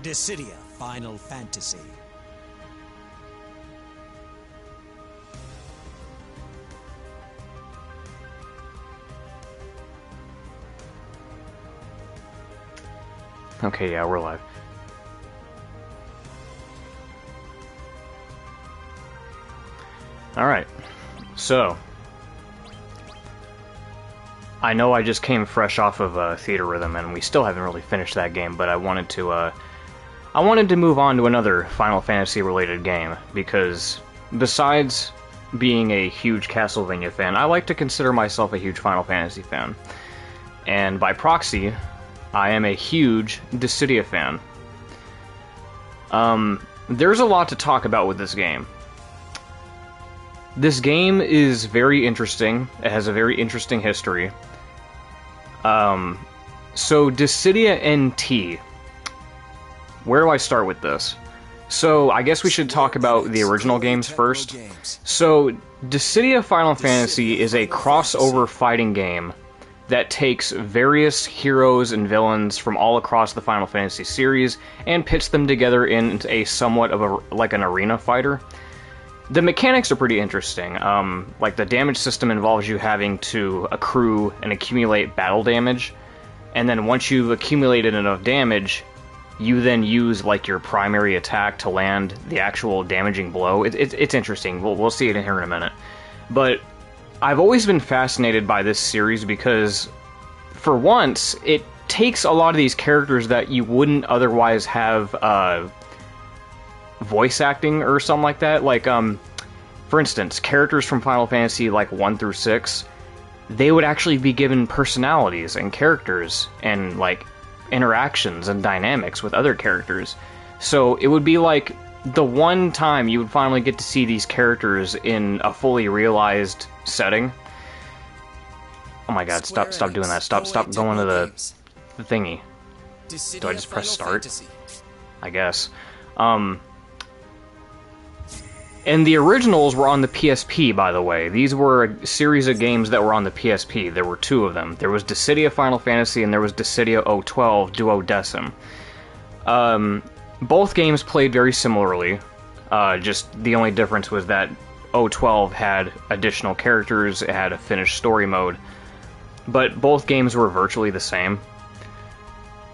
Dissidia Final Fantasy. Okay, yeah, we're live. Alright, so I know I just came fresh off of Theater Rhythm, and we still haven't really finished that game, but I wanted to move on to another Final Fantasy related game, because besides being a huge Castlevania fan, I like to consider myself a huge Final Fantasy fan. And by proxy, I am a huge Dissidia fan. There's a lot to talk about with this game. This game is very interesting. It has a very interesting history. So Dissidia NT. Where do I start with this? So, I guess we should talk about the original games first. So, Dissidia Final Fantasy is a crossover fighting game that takes various heroes and villains from all across the Final Fantasy series and pits them together in a somewhat of like an arena fighter. The mechanics are pretty interesting. Like, the damage system involves you having to accrue and accumulate battle damage, and then once you've accumulated enough damage, you then use like your primary attack to land the actual damaging blow. It's interesting. We'll see it in here in a minute. But I've always been fascinated by this series because, for once, it takes a lot of these characters that you wouldn't otherwise have voice acting or something like that. Like, for instance, characters from Final Fantasy like 1 through 6, they would actually be given personalities and characters and like interactions and dynamics with other characters. So it would be like the one time you would finally get to see these characters in a fully realized setting. Oh my god, stop doing that. Stop going to the thingy. Do I just press start? I guess. And the originals were on the PSP, by the way. These were a series of games that were on the PSP. There were two of them. There was Dissidia Final Fantasy, and there was Dissidia 012 Duodecim. Both games played very similarly. Just the only difference was that 012 had additional characters, it had a finished story mode. But both games were virtually the same.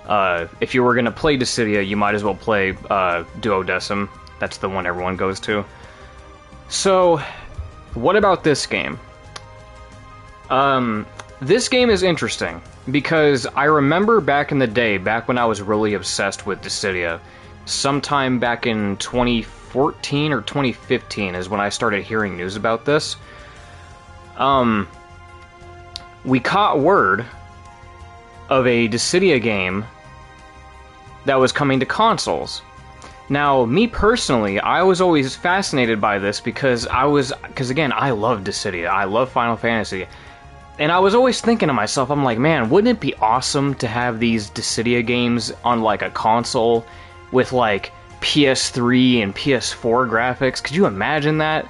If you were going to play Dissidia, you might as well play Duodecim. That's the one everyone goes to. So, what about this game? This game is interesting, because I remember back in the day, back when I was really obsessed with Dissidia, sometime back in 2014 or 2015 is when I started hearing news about this. We caught word of a Dissidia game that was coming to consoles. Now, me personally, I was always fascinated by this because again, I love Dissidia, I love Final Fantasy, and I was always thinking to myself, I'm like, man, wouldn't it be awesome to have these Dissidia games on, like, a console with, like, PS3 and PS4 graphics? Could you imagine that?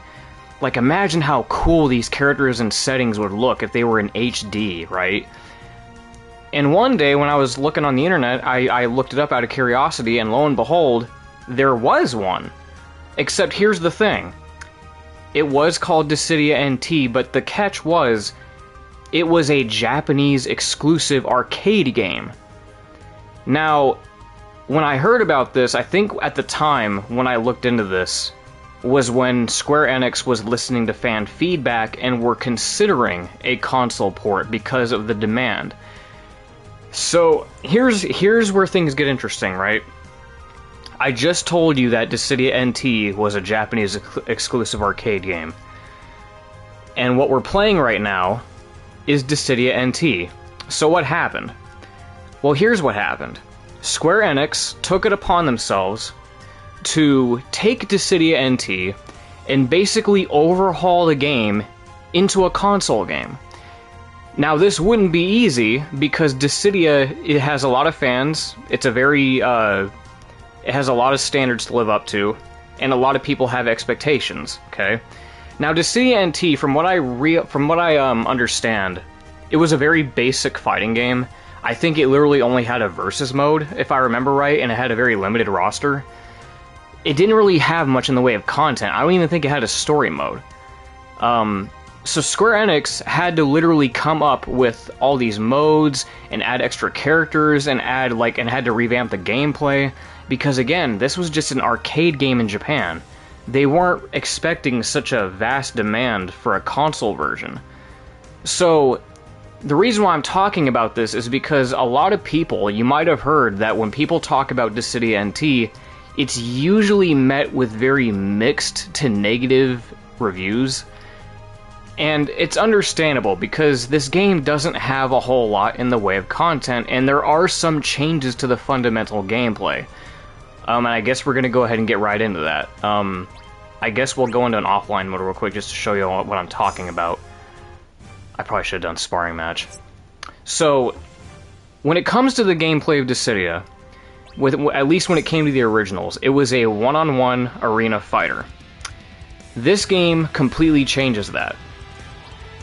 Like, imagine how cool these characters and settings would look if they were in HD, right? And one day, when I was looking on the internet, I looked it up out of curiosity, and lo and behold, there was one. Except here's the thing. It was called Dissidia NT, but the catch was, it was a Japanese exclusive arcade game. Now, when I heard about this, I think at the time when I looked into this, was when Square Enix was listening to fan feedback and were considering a console port because of the demand. So, here's where things get interesting, right? I just told you that Dissidia NT was a Japanese exclusive arcade game. And what we're playing right now is Dissidia NT. So what happened? Well, here's what happened. Square Enix took it upon themselves to take Dissidia NT and basically overhaul the game into a console game. Now, this wouldn't be easy because Dissidia, it has a lot of fans. It's a very it has a lot of standards to live up to, and a lot of people have expectations, okay? Now, Dissidia NT, from what I understand, it was a very basic fighting game. I think it literally only had a versus mode, if I remember right, and it had a very limited roster. It didn't really have much in the way of content. I don't even think it had a story mode. So Square Enix had to literally come up with all these modes and add extra characters and had to revamp the gameplay, because again, this was just an arcade game in Japan. They weren't expecting such a vast demand for a console version. So the reason why I'm talking about this is because a lot of people, you might have heard that when people talk about Dissidia NT, it's usually met with very mixed to negative reviews. And it's understandable because this game doesn't have a whole lot in the way of content, and there are some changes to the fundamental gameplay. And I guess we're going to go ahead and get right into that. I guess we'll go into an offline mode real quick just to show you what I'm talking about. I probably should have done sparring match. So, when it comes to the gameplay of Dissidia, at least when it came to the originals, it was a one-on-one arena fighter. This game completely changes that.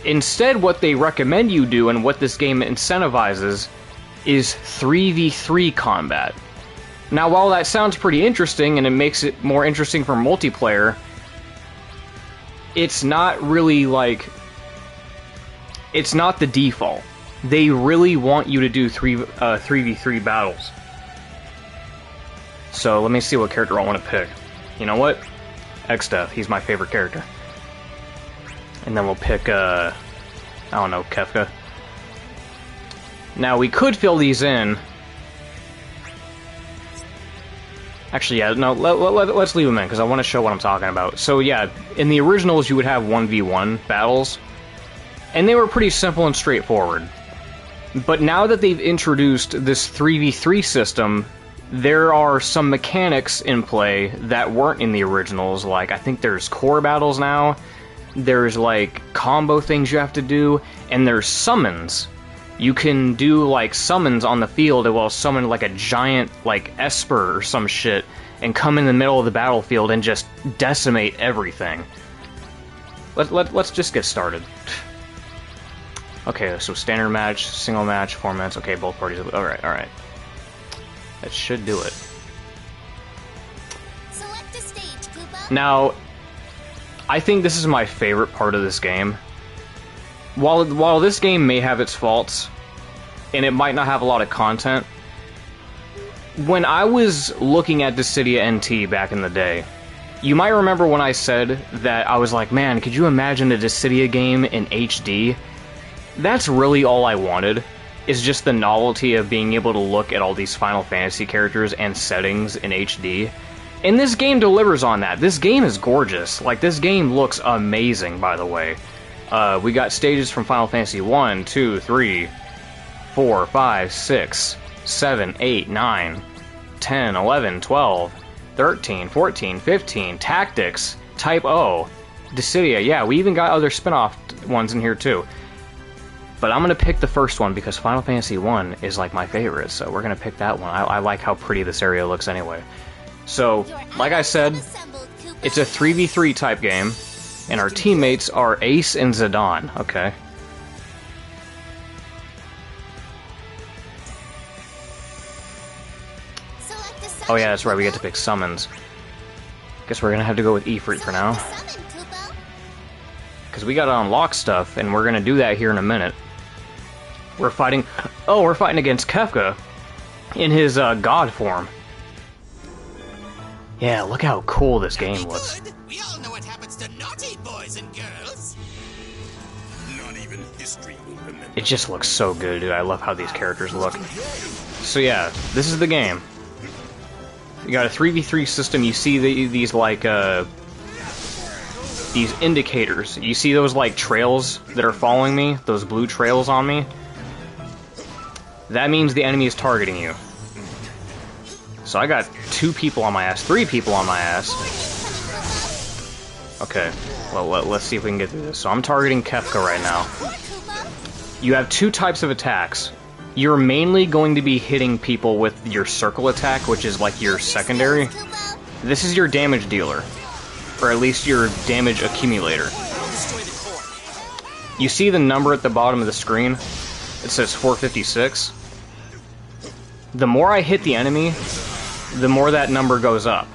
Instead, what they recommend you do and what this game incentivizes is 3v3 combat. Now, while that sounds pretty interesting and it makes it more interesting for multiplayer, it's not really like... it's not the default. They really want you to do 3v3 battles. So, let me see what character I want to pick. You know what? X-Death, he's my favorite character. And then we'll pick, I don't know, Kefka. Now, we could fill these in. Actually, yeah, no, let's leave them in, because I want to show what I'm talking about. So, yeah, in the originals, you would have 1v1 battles, and they were pretty simple and straightforward. But now that they've introduced this 3v3 system, there are some mechanics in play that weren't in the originals. Like, I think there's core battles now, there's, like, combo things you have to do, and there's summons. You can do, like, summons on the field, and will summon, like, a giant, like, Esper or some shit, and come in the middle of the battlefield and just decimate everything. Let's just get started. Okay, so standard match, single match, 4 minutes. Okay, both parties. Alright. That should do it. Select a stage, Koopa. Now, I think this is my favorite part of this game. While this game may have its faults, and it might not have a lot of content, when I was looking at Dissidia NT back in the day, you might remember when I said that I was like, man, could you imagine a Dissidia game in HD? That's really all I wanted, is just the novelty of being able to look at all these Final Fantasy characters and settings in HD. And this game delivers on that. This game is gorgeous. Like, this game looks amazing, by the way. We got stages from Final Fantasy 1, 2, 3, 4, 5, 6, 7, 8, 9, 10, 11, 12, 13, 14, 15, Tactics, Type O, Dissidia. Yeah, we even got other spin-off ones in here, too. But I'm going to pick the first one because Final Fantasy 1 is, like, my favorite, so we're going to pick that one. I like how pretty this area looks anyway. So, like I said, it's a 3v3 type game, and our teammates are Ace and Zidane, okay? Oh yeah, that's right, we get to pick summons. Guess we're gonna have to go with Ifrit for now. Because we gotta unlock stuff, and we're gonna do that here in a minute. We're fighting against Kefka in his god form. Yeah, look how cool this game looks. We all know what happens to naughty boys and girls. Not even history will remember. It just looks so good, dude. I love how these characters look. So yeah, this is the game. You got a 3v3 system. You see these like these indicators. You see those like trails that are following me? Those blue trails on me? That means the enemy is targeting you. So I got 2 people on my ass, 3 people on my ass. Okay, well, let's see if we can get through this. So I'm targeting Kefka right now. You have 2 types of attacks. You're mainly going to be hitting people with your circle attack, which is like your secondary. This is your damage dealer, or at least your damage accumulator. You see the number at the bottom of the screen? It says 456. the more I hit the enemy, the more that number goes up.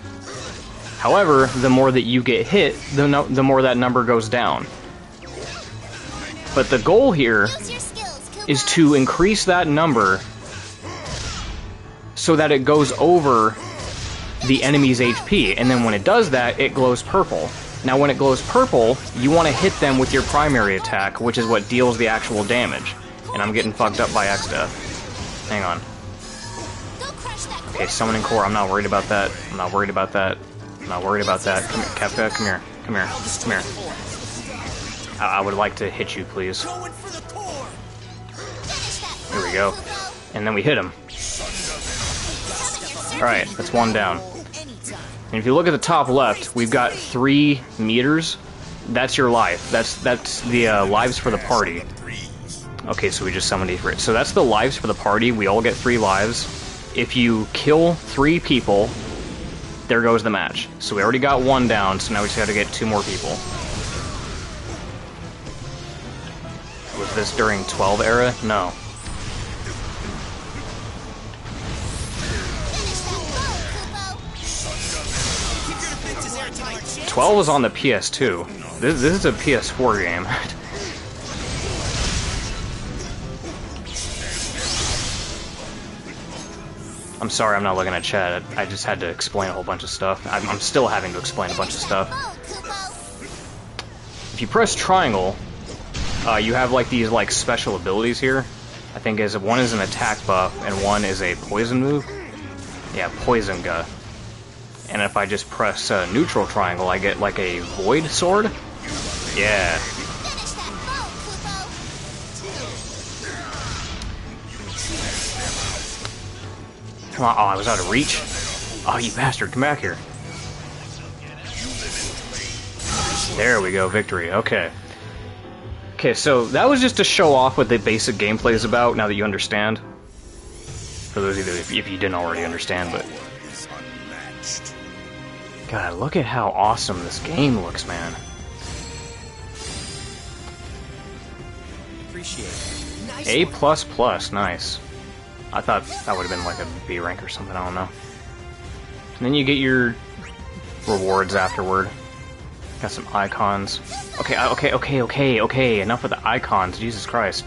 However, the more that you get hit, the more that number goes down. But the goal here is to increase that number so that it goes over the enemy's HP, and then when it does that, it glows purple. Now when it glows purple, you want to hit them with your primary attack, which is what deals the actual damage. And I'm getting fucked up by X-Death. Hang on. Okay, summoning core, I'm not worried about that. I'm not worried about that. I'm not worried about that. Come here, Kefka, come here. Come here. Come here. I would like to hit you, please. Here we go. And then we hit him. Alright, that's one down. And if you look at the top left, we've got 3 meters. That's your life. That's the lives for the party. Okay, so we just summoned Ifrit. So that's the lives for the party. We all get 3 lives. If you kill 3 people, there goes the match. So we already got 1 down, so now we just have to get 2 more people. Was this during 12 era? No. Twelve was on the PS2. This is a PS4 game. I'm sorry, I'm not looking at chat. I just had to explain a whole bunch of stuff. I'm still having to explain a bunch of stuff. If you press triangle, you have like these like special abilities here. I think one is an attack buff and one is a poison move. Yeah, poison gun. And if I just press neutral triangle, I get like a void sword. Yeah. Come on. Oh, I was out of reach. Oh, you bastard. Come back here. There we go. Victory. Okay. Okay, so that was just to show off what the basic gameplay is about, now that you understand. For those of you, if you didn't already understand, but... God, look at how awesome this game looks, man. Appreciate it. Nice A++, nice. I thought that would have been like a B rank or something, I don't know. And then you get your rewards afterward. Got some icons. Okay, enough of the icons, Jesus Christ.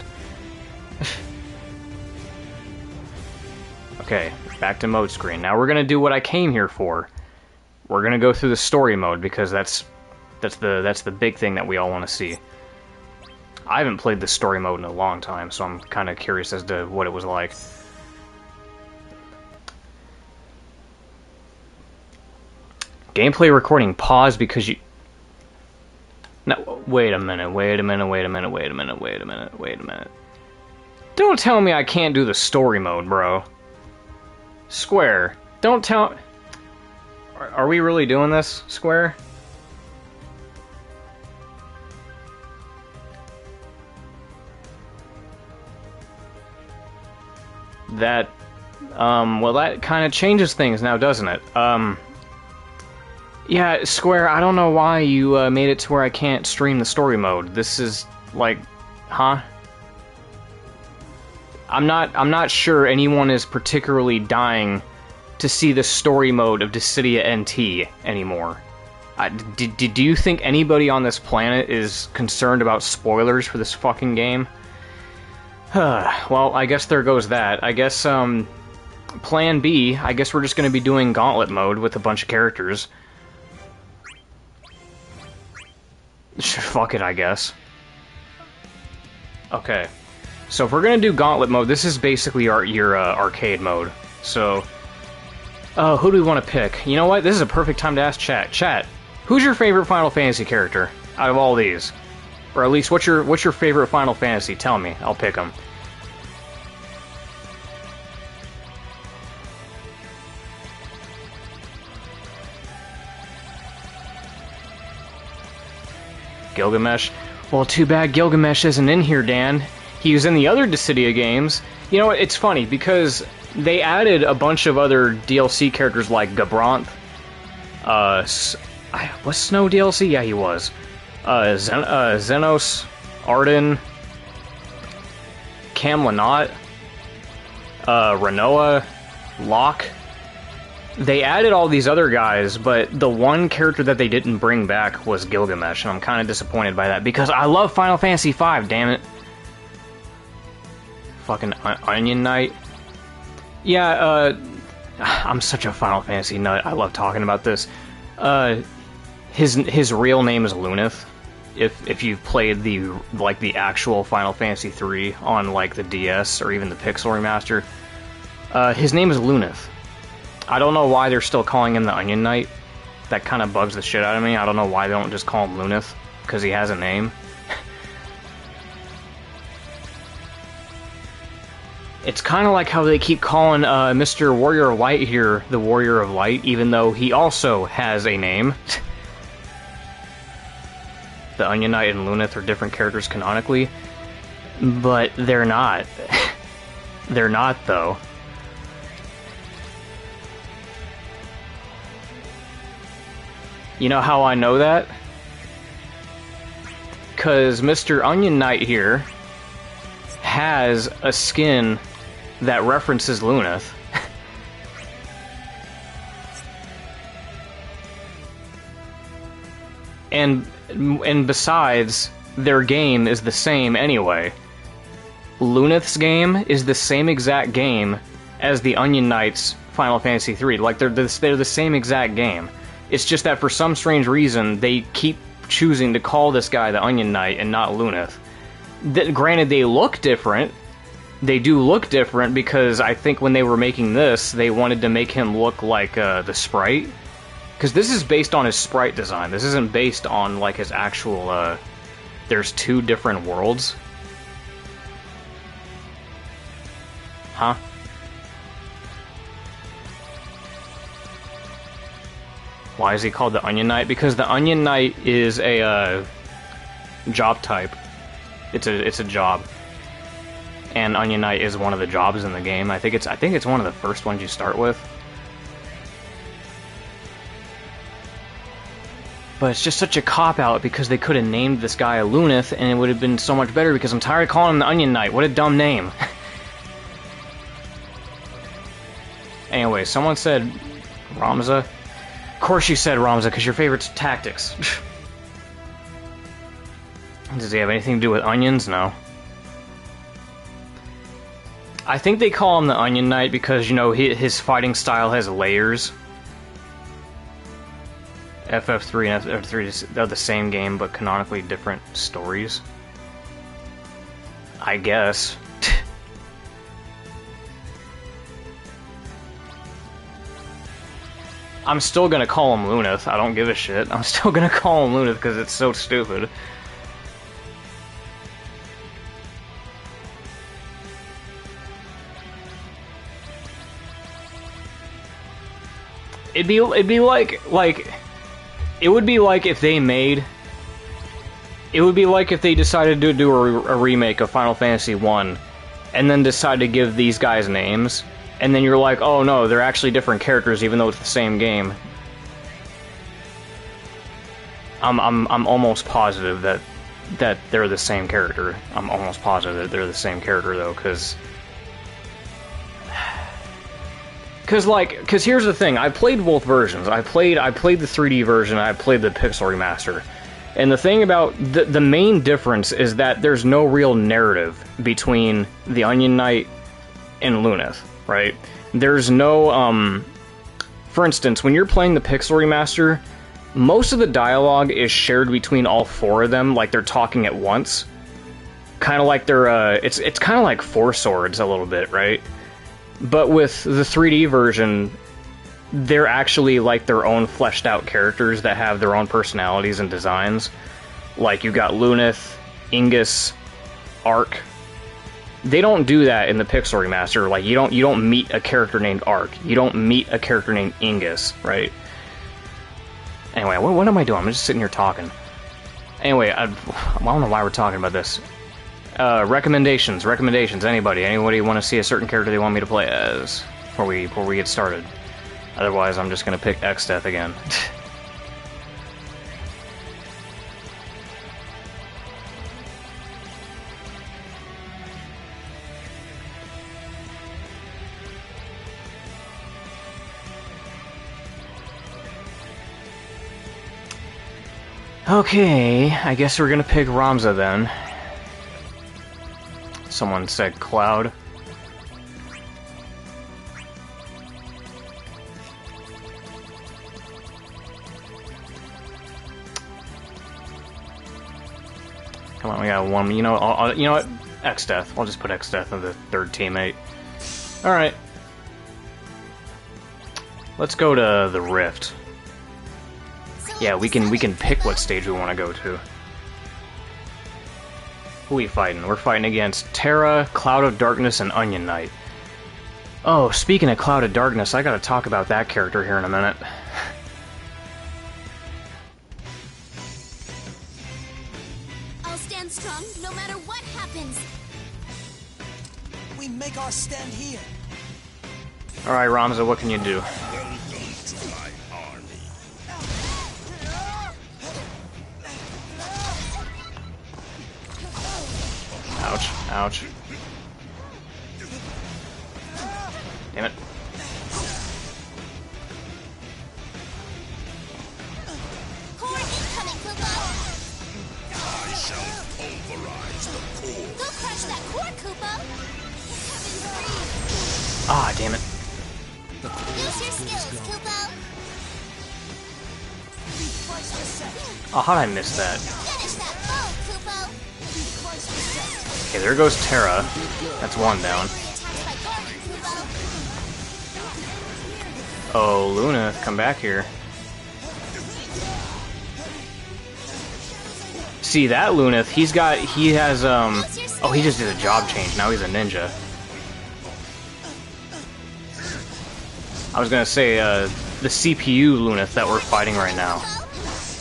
Okay, back to mode screen. Now we're gonna do what I came here for. We're gonna go through the story mode because that's the big thing that we all want to see. I haven't played the story mode in a long time, so I'm kind of curious as to what it was like. Gameplay recording pause because you... No, wait a minute. Don't tell me I can't do the story mode, bro. Square, don't tell... Are we really doing this, Square? That, well, that kind of changes things now, doesn't it? Yeah, Square, I don't know why you made it to where I can't stream the story mode. This is, like, huh? I'm not sure anyone is particularly dying to see the story mode of Dissidia NT anymore. Do you think anybody on this planet is concerned about spoilers for this fucking game? Well, I guess there goes that. I guess, Plan B, I guess we're just gonna be doing Gauntlet mode with a bunch of characters. Fuck it, I guess. Okay. So if we're gonna do Gauntlet mode, this is basically your arcade mode. So... who do we want to pick? You know what? This is a perfect time to ask chat. Chat, who's your favorite Final Fantasy character out of all these? Or at least, what's your favorite Final Fantasy? Tell me. I'll pick them. Gilgamesh? Well, too bad Gilgamesh isn't in here, Dan. He was in the other Dissidia games. You know what? It's funny, because they added a bunch of other DLC characters like Gabranth. Was Snow DLC? Yeah, he was. Xenos, Arden, Camlanot, Renoa, Locke. They added all these other guys, but the one character that they didn't bring back was Gilgamesh, and I'm kind of disappointed by that, because I love Final Fantasy V, damn it. Fucking Onion Knight. Yeah, I'm such a Final Fantasy nut, I love talking about this. His real name is Luneth. If you've played the actual Final Fantasy 3 on like the DS or even the Pixel remaster, his name is Luneth. I don't know why they're still calling him the Onion Knight. That kind of bugs the shit out of me. I don't know why they don't just call him Luneth, because he has a name. It's kind of like how they keep calling Mr. Warrior of Light here the Warrior of Light, even though he also has a name. The Onion Knight and Luneth are different characters canonically, but they're not. They're not, though. You know how I know that? Because Mr. Onion Knight here has a skin that references Luneth. and besides, their game is the same anyway. Luneth's game is the same exact game as the Onion Knight's Final Fantasy 3. Like, they're the same exact game. It's just that for some strange reason, they keep choosing to call this guy the Onion Knight and not Luneth. Granted, they look different. They do look different because I think when they were making this, they wanted to make him look like the sprite. Because this is based on his sprite design. This isn't based on like his actual... there's two different worlds. Huh? Why is he called the Onion Knight? Because the Onion Knight is a job type. It's a job, and Onion Knight is one of the jobs in the game. I think it's one of the first ones you start with. But it's just such a cop-out because they could have named this guy Luneth, and it would have been so much better because I'm tired of calling him the Onion Knight. What a dumb name. Anyway, someone said Ramza. Of course you said Ramza, because your favorite's tactics. Does he have anything to do with onions? No. I think they call him the Onion Knight because, you know, his fighting style has layers. FF3 and FF3 are the same game, but canonically different stories. I guess. I'm still gonna call him Luneth. I don't give a shit. I'm still gonna call him Luneth because it's so stupid. It'd be like it would be like if they made. It would be like if they decided to do a remake of Final Fantasy 1, and then decided to give these guys names. And then you're like, oh no, they're actually different characters even though it's the same game. I'm almost positive that they're the same character. I'm almost positive that they're the same character though, because here's the thing, I played both versions. I played the 3D version, I played the Pixel remaster. And the thing about the main difference is that there's no real narrative between the Onion Knight and Luneth. Right? There's no, for instance, when you're playing the Pixel remaster, most of the dialogue is shared between all four of them, like they're talking at once. Kind of like they're, it's kind of like Four Swords a little bit, right? But with the 3D version, they're actually like their own fleshed out characters that have their own personalities and designs. Like you got Luneth, Ingus, Ark. They don't do that in the Pixel remaster. Like you don't meet a character named Ark. You don't meet a character named Ingus, right? Anyway, what am I doing? I'm just sitting here talking. Anyway, I don't know why we're talking about this. Recommendations. Anybody want to see a certain character they want me to play as before we get started? Otherwise, I'm just gonna pick Xdeath again. Okay, I guess we're gonna pick Ramza then. Someone said Cloud. Come on, we got one. You know, you know what? X-Death. I'll just put X-Death as the third teammate. All right. Let's go to the Rift. Yeah, we can pick what stage we want to go to. Who are we fighting? We're fighting against Terra, Cloud of Darkness, and Onion Knight. Oh, speaking of Cloud of Darkness, I gotta talk about that character here in a minute. I'll stand strong no matter what happens. We make our stand here. Alright, Ramza, what can you do? Welcome to my army. Ouch, ouch. Damn it. Core incoming, Koopa! I shall pulverize the core. Go crush that core, Koopa! Heaven's breeze! Ah, damn it. Use your skills, Koopa! Oh, how'd I miss that? Finish that foe, Koopa! Okay, there goes Terra. That's one down. Attacked by Gorman, Koopa! Oh, Luna, come back here. See, that Lunith, he has, oh, he just did a job change. Now he's a ninja. I was gonna say, the CPU Lunith that we're fighting right now,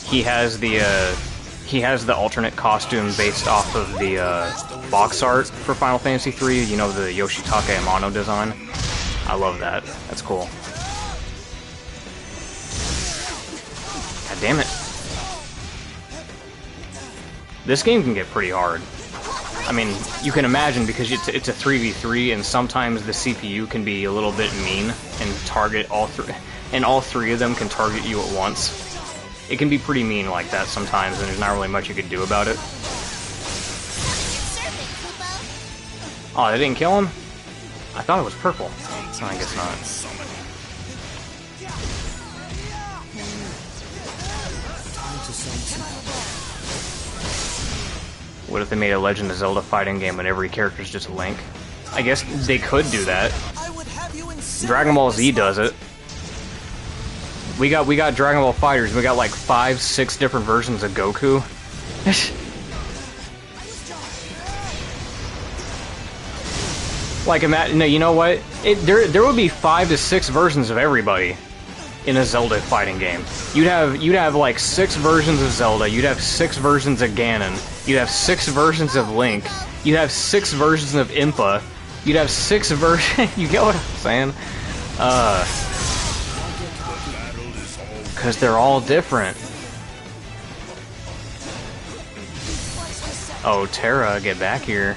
he has the alternate costume based off of the, box art for Final Fantasy III, you know, the Yoshitaka Amano design. I love that. That's cool. God damn it. This game can get pretty hard. I mean, you can imagine because it's a 3v3 and sometimes the CPU can be a little bit mean and target all three, and all three of them can target you at once. It can be pretty mean like that sometimes and there's not really much you can do about it. Oh, they didn't kill him? I thought it was purple. Oh, I guess not. What if they made a Legend of Zelda fighting game and every character's just Link? I guess they could do that. Dragon Ball Z does it. We got Dragon Ball FighterZ. We got like 5, 6 different versions of Goku. Like, no, you know what? There would be 5 to 6 versions of everybody in a Zelda fighting game. You'd have like 6 versions of Zelda. You'd have 6 versions of Ganon. You'd have 6 versions of Link. You'd have 6 versions of Impa. You'd have 6 versions. You get what I'm saying? Because they're all different. Oh, Terra, get back here.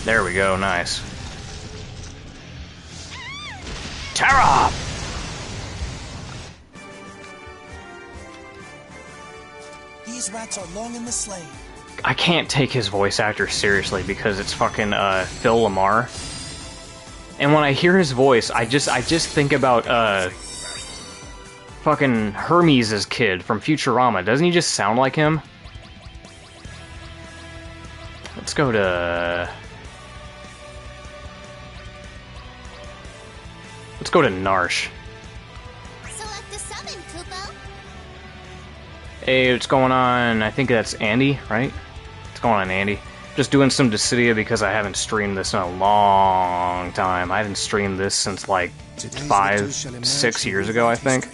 There we go, nice. Terra! These rats are long in the sleigh. I can't take his voice actor seriously because it's fucking Phil Lamar. And when I hear his voice, I just think about fucking Hermes' kid from Futurama. Doesn't he just sound like him? Let's go to Narsh. Select a summon, Koopa. Hey, what's going on? I think that's Andy, right? What's going on, Andy? Just doing some Dissidia because I haven't streamed this in a long time. I haven't streamed this since like 5, 6 years ago, I think.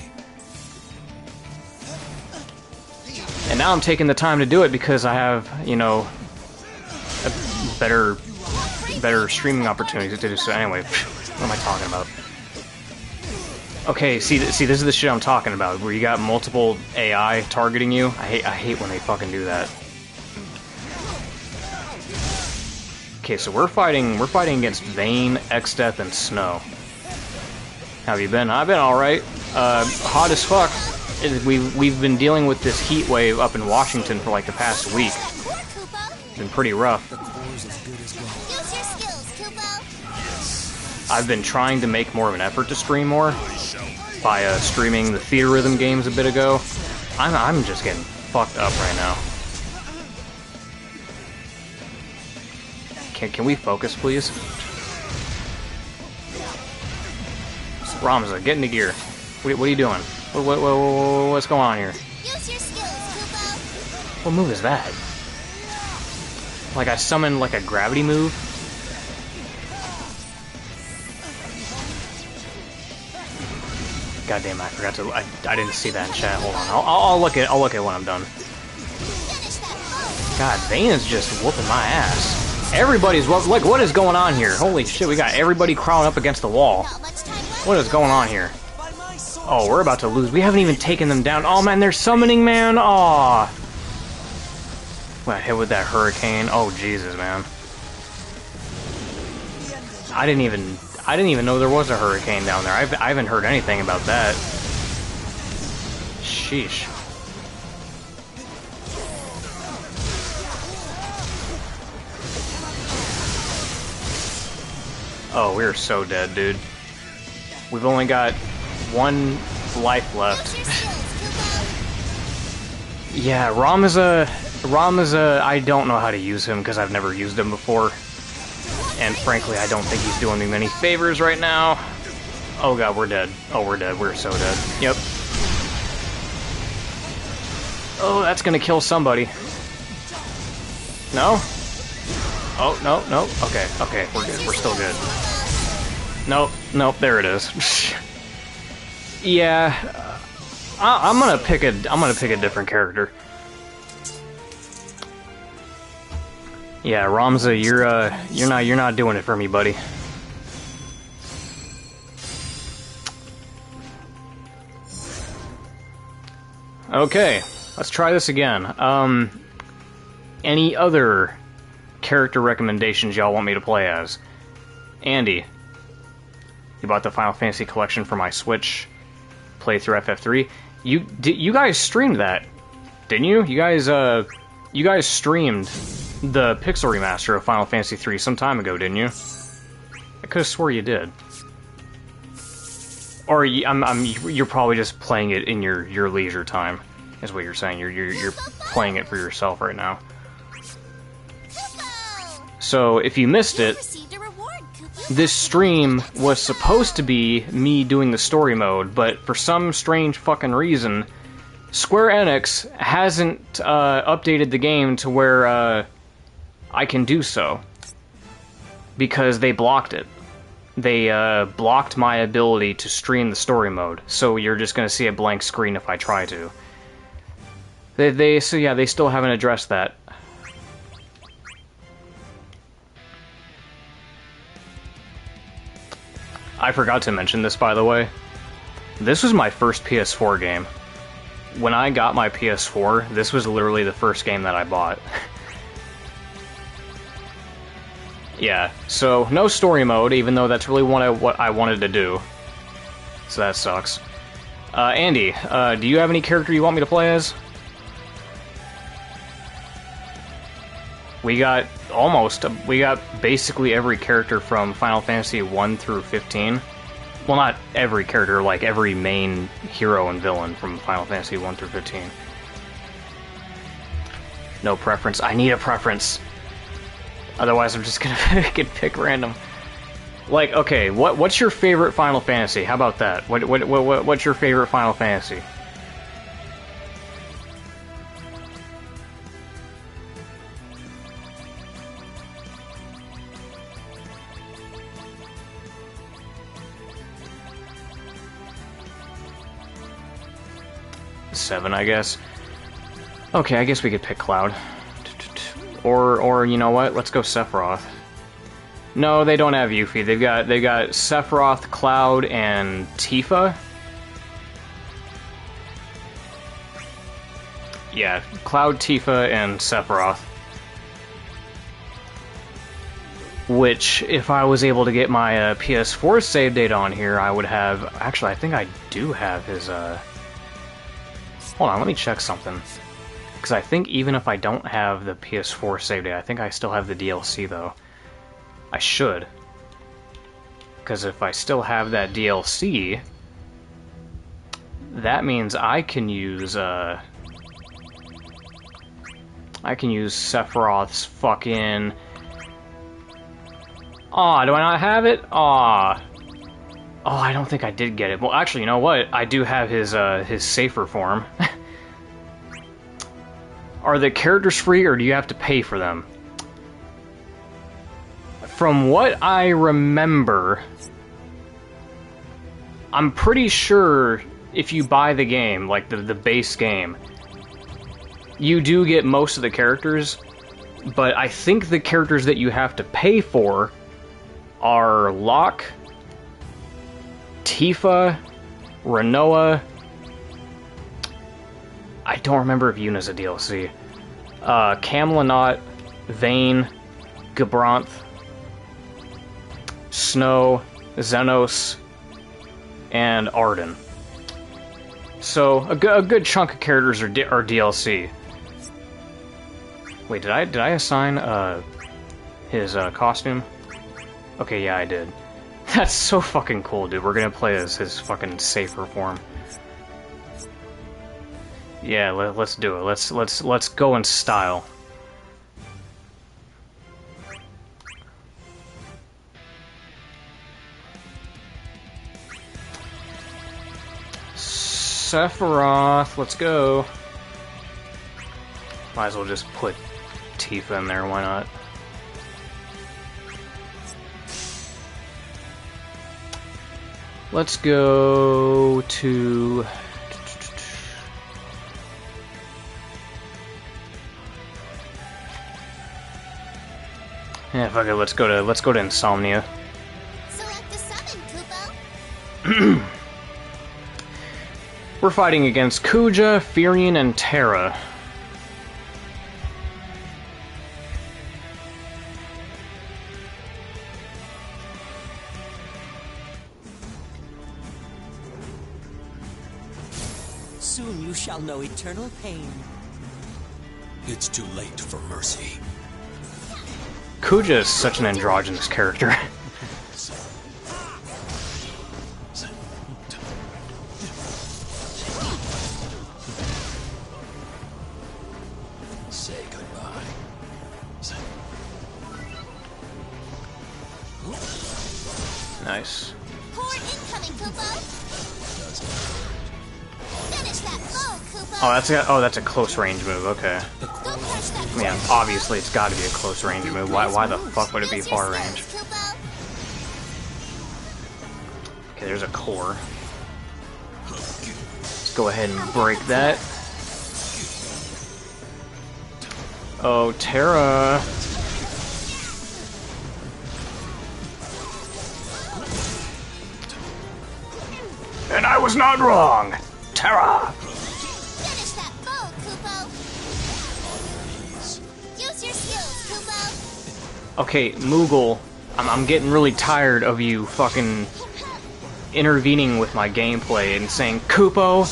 And now I'm taking the time to do it because I have, you know, a better streaming opportunities to do so. Anyway, what am I talking about? Okay, see, this is the shit I'm talking about, where you got multiple AI targeting you. I hate when they fucking do that. Okay, so we're fighting against Vayne, X-Death, and Snow. How have you been? I've been alright. Hot as fuck. We've been dealing with this heat wave up in Washington for like the past week. It's been pretty rough. Use your skills, Kupo. I've been trying to make more of an effort to stream more by streaming the Theatrhythm games a bit ago. I'm just getting fucked up right now. Can we focus, please? Ramza, get into gear. What are you doing? What's going on here? Use your skills, Kupo. What move is that? Like I summoned like a gravity move? God damn, I forgot to. I didn't see that in chat. Hold on, I'll look at when I'm done. Finish that. God, Vayne is just whooping my ass. Everybody's like, what is going on here? Holy shit, we got everybody crawling up against the wall. Not much time left. What is going on here? By my sword. Oh, we're about to lose. We haven't even taken them down. Oh man, they're summoning, man. Aw. Got hit with that hurricane. Oh Jesus, man. I didn't even know there was a hurricane down there. I haven't heard anything about that. Sheesh. Oh, we're so dead, dude. We've only got one life left. Use your skills, Kupo. Yeah, Ramza, I don't know how to use him because I've never used him before. And frankly, I don't think he's doing me many favors right now. Oh god, we're dead. Oh, we're dead. We're so dead. Yep. Oh, that's gonna kill somebody. No? Oh, no. Okay, we're good. We're still good. Nope, there it is. Yeah. I'm gonna pick a different character. Yeah, Ramza, you're not doing it for me, buddy. Okay, let's try this again. Any other character recommendations y'all want me to play as? Andy, you bought the Final Fantasy collection for my Switch playthrough FF3. You guys streamed that, didn't you? You guys streamed the Pixel remaster of Final Fantasy 3 some time ago, didn't you? I could have swore you did. Or you're probably just playing it in your leisure time, is what you're saying. You're playing it for yourself right now. Kupo. So if you missed You it, received a reward, Kupo. this stream was supposed to be me doing the story mode, but for some strange fucking reason, Square Enix hasn't updated the game to where I can do so. Because they blocked it. They blocked my ability to stream the story mode, so you're just gonna see a blank screen if I try to. They still haven't addressed that. I forgot to mention this, by the way. This was my first PS4 game. When I got my PS4, this was literally the first game that I bought. Yeah, so no story mode, even though that's really what I wanted to do. So that sucks. Andy, do you have any character you want me to play as? We got basically every character from Final Fantasy 1 through 15. Well, not every character, like every main hero and villain from Final Fantasy 1 through 15. No preference. I need a preference. Otherwise, I'm just gonna pick random. Like, okay, what's your favorite Final Fantasy? How about that? What's your favorite Final Fantasy? Seven, I guess. Okay, I guess we could pick Cloud. Or you know what? Let's go Sephiroth. No, they don't have Yuffie. They've got Sephiroth, Cloud, and Tifa. Yeah, Cloud, Tifa, and Sephiroth. Which, if I was able to get my PS4 save data on here, I would have... Actually, I think I do have his... Hold on, let me check something. Because I think even if I don't have the PS4 save data, I think I still have the DLC, though. I should. Because if I still have that DLC, that means I can use Sephiroth's fucking... Aw, do I not have it? Aw. Oh, I don't think I did get it. Well, actually, you know what? I do have his safer form. Are the characters free, or do you have to pay for them? From what I remember, I'm pretty sure if you buy the game, like the base game, you do get most of the characters, but I think the characters that you have to pay for are Locke, Tifa, Renoa. I don't remember if Yuna's a DLC. Camelot, Vayne, Gabranth, Snow, Xenos, and Arden. So a good chunk of characters are DLC. Wait, did I assign his costume? Okay, yeah, I did. That's so fucking cool, dude. We're gonna play as his fucking safer form. Yeah, let's do it. Let's go in style. Sephiroth, let's go. Might as well just put Tifa in there, why not? Let's go to... Yeah, fuck it, let's go to Insomnia. Select the summon, Kupo. We're fighting against Kuja, Furion, and Terra. Soon you shall know eternal pain. It's too late for mercy. Kuja is such an androgynous character. Say goodbye. Nice. Horde incoming, Kupo. Finish that foe, Kupo. That's a close range move. Okay. Go crush that Yeah, obviously it's got to be a close range move. Why the fuck would it be Use your far skills, range? Kupo. Okay, there's a core. Let's go ahead and break that. Oh, Terra. And I was not wrong! Terra! Finish that foe, Kupo. Use your skills, Kupo. Okay, Moogle, I'm getting really tired of you fucking intervening with my gameplay and saying Kupo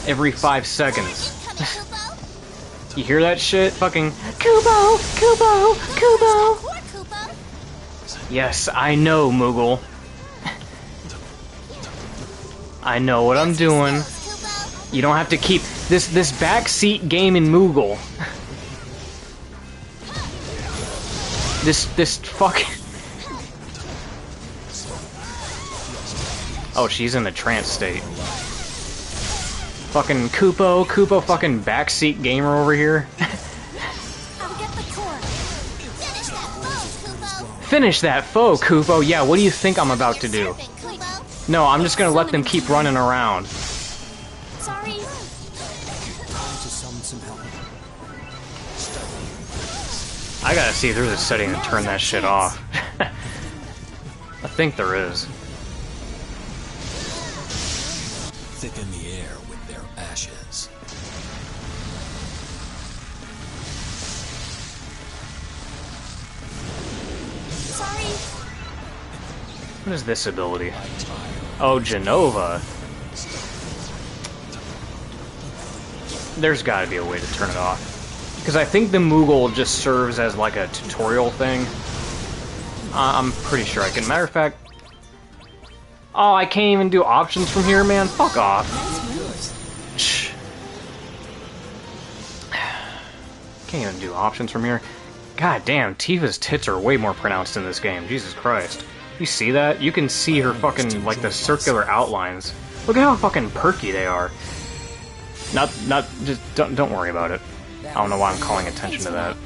every 5 seconds. Incoming, Kupo. You hear that shit? Fucking Kupo! Kupo! Kupo! Core, Kupo. Yes, I know, Moogle. I know what I'm doing. Kupo. You don't have to keep this backseat game in Moogle. This fucking... Oh, she's in the trance state. Fucking Kupo fucking backseat gamer over here. I'll get the core. Finish that foe, Kupo. Finish that foe, Kupo. Yeah, what do you think I'm about to do? Servant, Kupo. No, I'm just gonna let them keep running around. Sorry. To summon some help. I gotta see if there's a setting to turn that shit off. I think there is. Thicken the air with their ashes. What is this ability? Oh, Genova. There's gotta be a way to turn it off. Because I think the Moogle just serves as like a tutorial thing. I'm pretty sure I can. Matter of fact... Oh, I can't even do options from here, man? Fuck off. Shh. Can't even do options from here. God damn, Tifa's tits are way more pronounced in this game. Jesus Christ. You see that? You can see her fucking, like, the circular outlines. Look at how fucking perky they are. Just, don't worry about it. I don't know why I'm calling attention to that.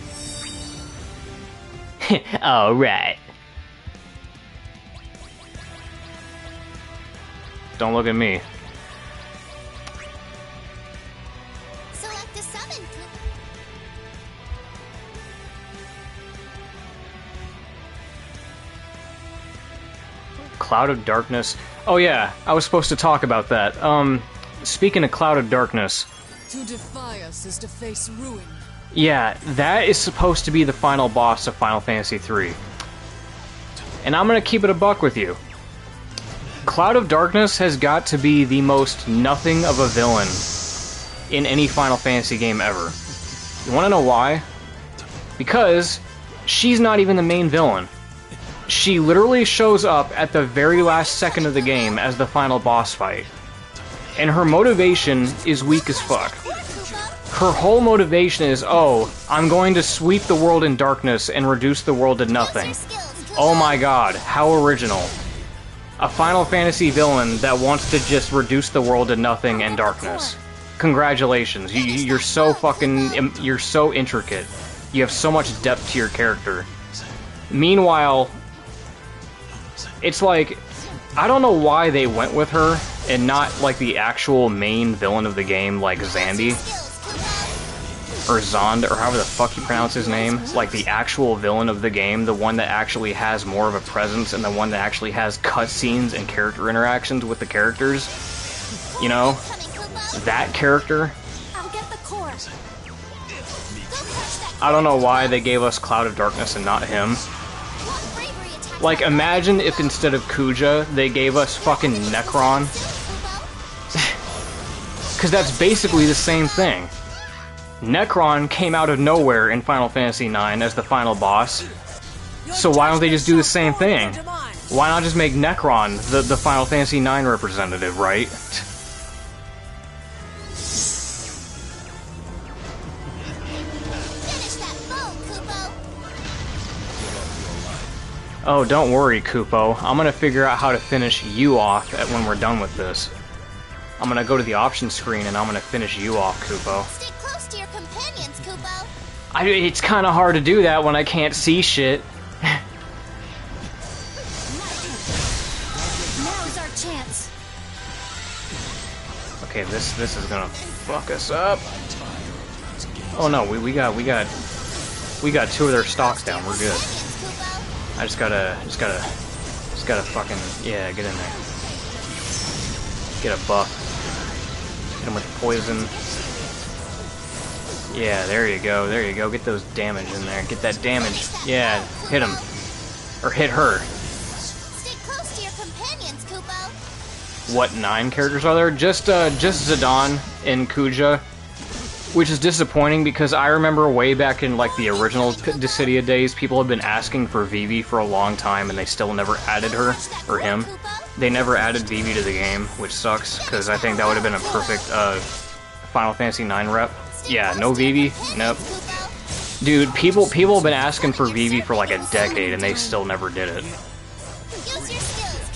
Alright. Don't look at me. Select a summon, Koopa. Cloud of Darkness. Oh yeah, I was supposed to talk about that. Speaking of Cloud of Darkness... To defy us is to face ruin. Yeah, that is supposed to be the final boss of Final Fantasy III. And I'm gonna keep it a buck with you. Cloud of Darkness has got to be the most nothing of a villain in any Final Fantasy game ever. You wanna know why? Because she's not even the main villain. She literally shows up at the very last second of the game as the final boss fight. And her motivation is weak as fuck. Her whole motivation is, oh, I'm going to sweep the world in darkness and reduce the world to nothing. Oh my god, how original. A Final Fantasy villain that wants to just reduce the world to nothing and darkness. Congratulations, you're so fucking, you're so intricate. You have so much depth to your character. Meanwhile, it's like, I don't know why they went with her and not like the actual main villain of the game, like Zandy. Or Zond, or however the fuck you pronounce his name. Like the actual villain of the game, the one that actually has more of a presence and the one that actually has cutscenes and character interactions with the characters. You know? That character. I'll get the core. I don't know why they gave us Cloud of Darkness and not him. Like, imagine if instead of Kuja, they gave us fucking Necron. Because that's basically the same thing. Necron came out of nowhere in Final Fantasy IX as the final boss. So why don't they just do the same thing? Why not just make Necron the Final Fantasy IX representative, right? Oh, don't worry, Kupo. I'm gonna figure out how to finish you off when we're done with this. I'm gonna go to the options screen and I'm gonna finish you off, Kupo. Stay close to your companions, Kupo. It's kind of hard to do that when I can't see shit. Now's our chance. Okay, this is gonna fuck us up. Oh no, we got two of their stocks down. We're good. I just gotta fucking, yeah, get in there. Get a buff. Hit him with poison. Yeah, there you go, get those damage in there. Get that damage. Yeah, hit him. Or hit her. Stay close to your companions, Kupo. What, 9 characters are there? Just Zidane and Kuja. Which is disappointing because I remember way back in like the original Dissidia days, people had been asking for Vivi for a long time and they still never added her, or him. They never added Vivi to the game, which sucks, because I think that would have been a perfect Final Fantasy IX rep. Yeah, no Vivi? Nope. Dude, people have been asking for Vivi for like a decade and they still never did it. Use your skills,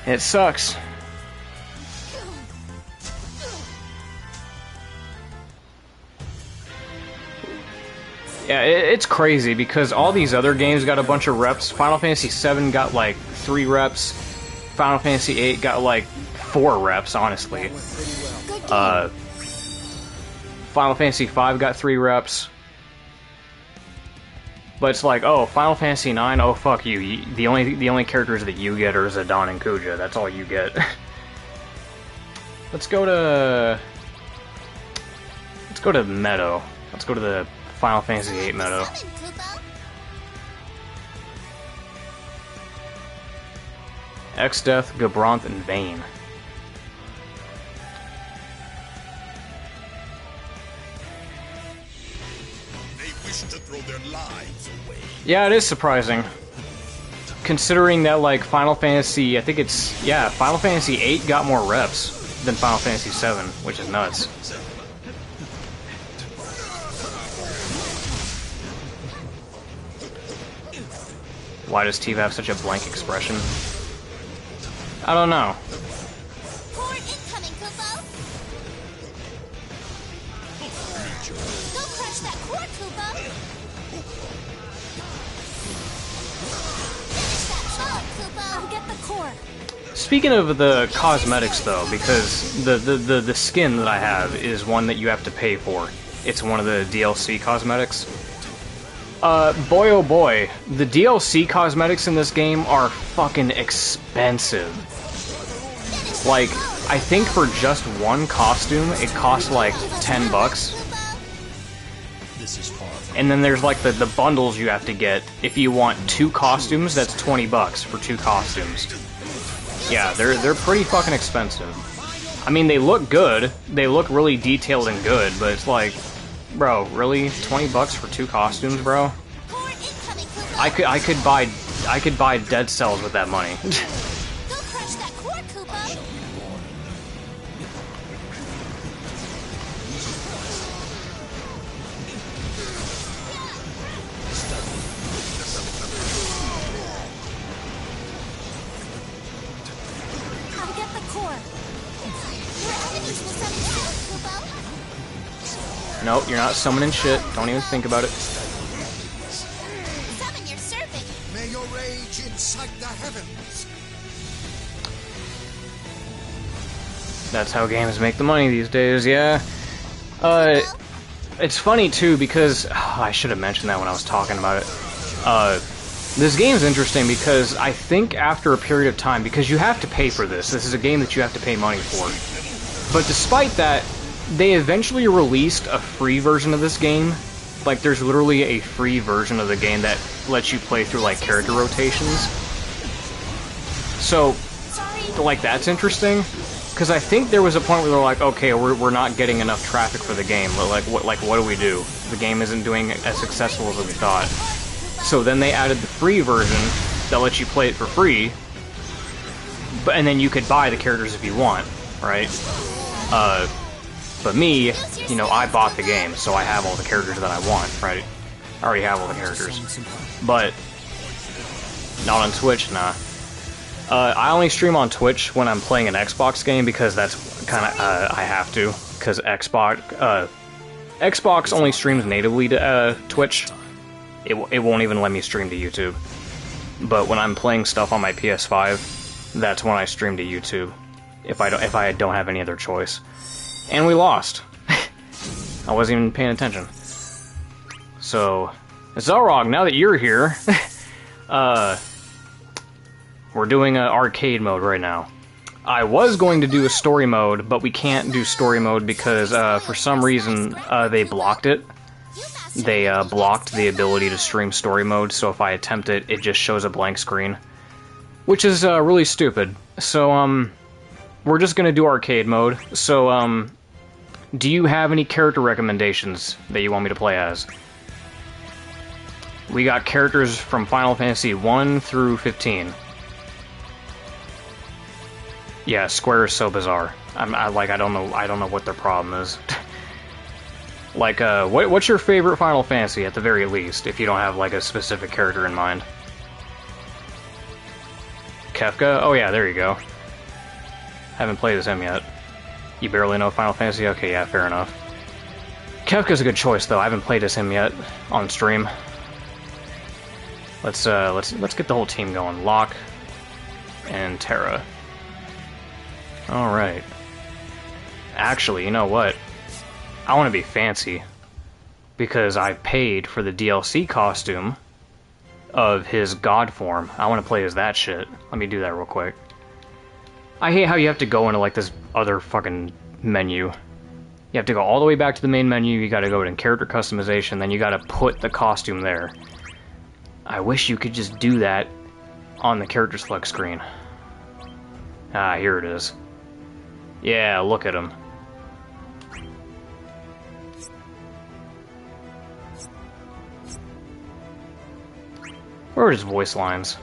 Kupo. It sucks. Yeah, it's crazy because all these other games got a bunch of reps. Final Fantasy VII got like 3 reps. Final Fantasy VIII got like 4 reps, honestly. Final Fantasy V got 3 reps. But it's like, oh, Final Fantasy IX, oh fuck you. The only characters that you get are Zidane and Kuja. That's all you get. Let's go to Meadow. Let's go to the Final Fantasy VIII Meadow. Summon, Kupo. Exdeath, Gabronth, and Vayne. They wish to throw their lives away. Yeah, it is surprising. Considering that, like, Final Fantasy, I think it's, yeah, Final Fantasy VIII got more reps than Final Fantasy VII, which is nuts. Why does Steve have such a blank expression? I don't know. Core incoming, Kupo. Go crush that core, Kupo. Finish that job, Kupo. I'll get the core. Speaking of the cosmetics, though, because the skin that I have is one that you have to pay for. It's one of the DLC cosmetics. Boy oh boy, the DLC cosmetics in this game are fucking expensive. Like, I think for just one costume, it costs like $10. This is far from And then there's like the bundles you have to get. If you want 2 costumes, that's $20 for 2 costumes. Yeah, they're pretty fucking expensive. I mean, they look good. They look really detailed and good, but it's like, bro, really? $20 for 2 costumes, bro? Core incoming, Kupo. I could buy Dead Cells with that money. Go crush that core, Kupo. I'll get the core. Your enemies will summon soon, Kupo. Nope, you're not summoning shit. Don't even think about it. Summon your serpent. May your rage incite the heavens. That's how games make the money these days, yeah. It's funny too because I should have mentioned that when I was talking about it. This game's interesting because I think after a period of time, because you have to pay for this. This is a game that you have to pay money for. But despite that, they eventually released a free version of this game. Like, there's literally a free version of the game that lets you play through, like, character rotations. So, like, that's interesting. Because I think there was a point where they're like, okay, we're not getting enough traffic for the game. But what do we do? The game isn't doing as successful as we thought. So then they added the free version that lets you play it for free. And then you could buy the characters if you want, right? But me, you know, I bought the game, so I have all the characters that I want, right? I already have all the characters. But not on Twitch, nah. I only stream on Twitch when I'm playing an Xbox game because that's kind of, I have to. Because Xbox only streams natively to Twitch. It won't even let me stream to YouTube. But when I'm playing stuff on my PS5, that's when I stream to YouTube. If I don't have any other choice. And we lost. I wasn't even paying attention. So, Zelrog, now that you're here, we're doing an arcade mode right now. I was going to do a story mode, but we can't do story mode because, for some reason, they blocked it. They blocked the ability to stream story mode, so if I attempt it, it just shows a blank screen. Which is really stupid. So, we're just gonna do arcade mode. So, do you have any character recommendations that you want me to play as? We got characters from Final Fantasy 1 through 15. Yeah, Square is so bizarre. I don't know what their problem is. Like, what's your favorite Final Fantasy at the very least, if you don't have like a specific character in mind? Kefka? Oh yeah, there you go. Haven't played as him yet. You barely know Final Fantasy? Okay, yeah, fair enough. Kefka's a good choice, though. I haven't played as him yet on stream. Let's get the whole team going. Locke and Terra. All right. Actually, you know what? I want to be fancy because I paid for the DLC costume of his god form. I want to play as that shit. Let me do that real quick. I hate how you have to go into, like, this other fucking menu. You have to go all the way back to the main menu, you gotta go in character customization, then you gotta put the costume there. I wish you could just do that on the character select screen. Ah, here it is. Yeah, look at him. Where are his voice lines?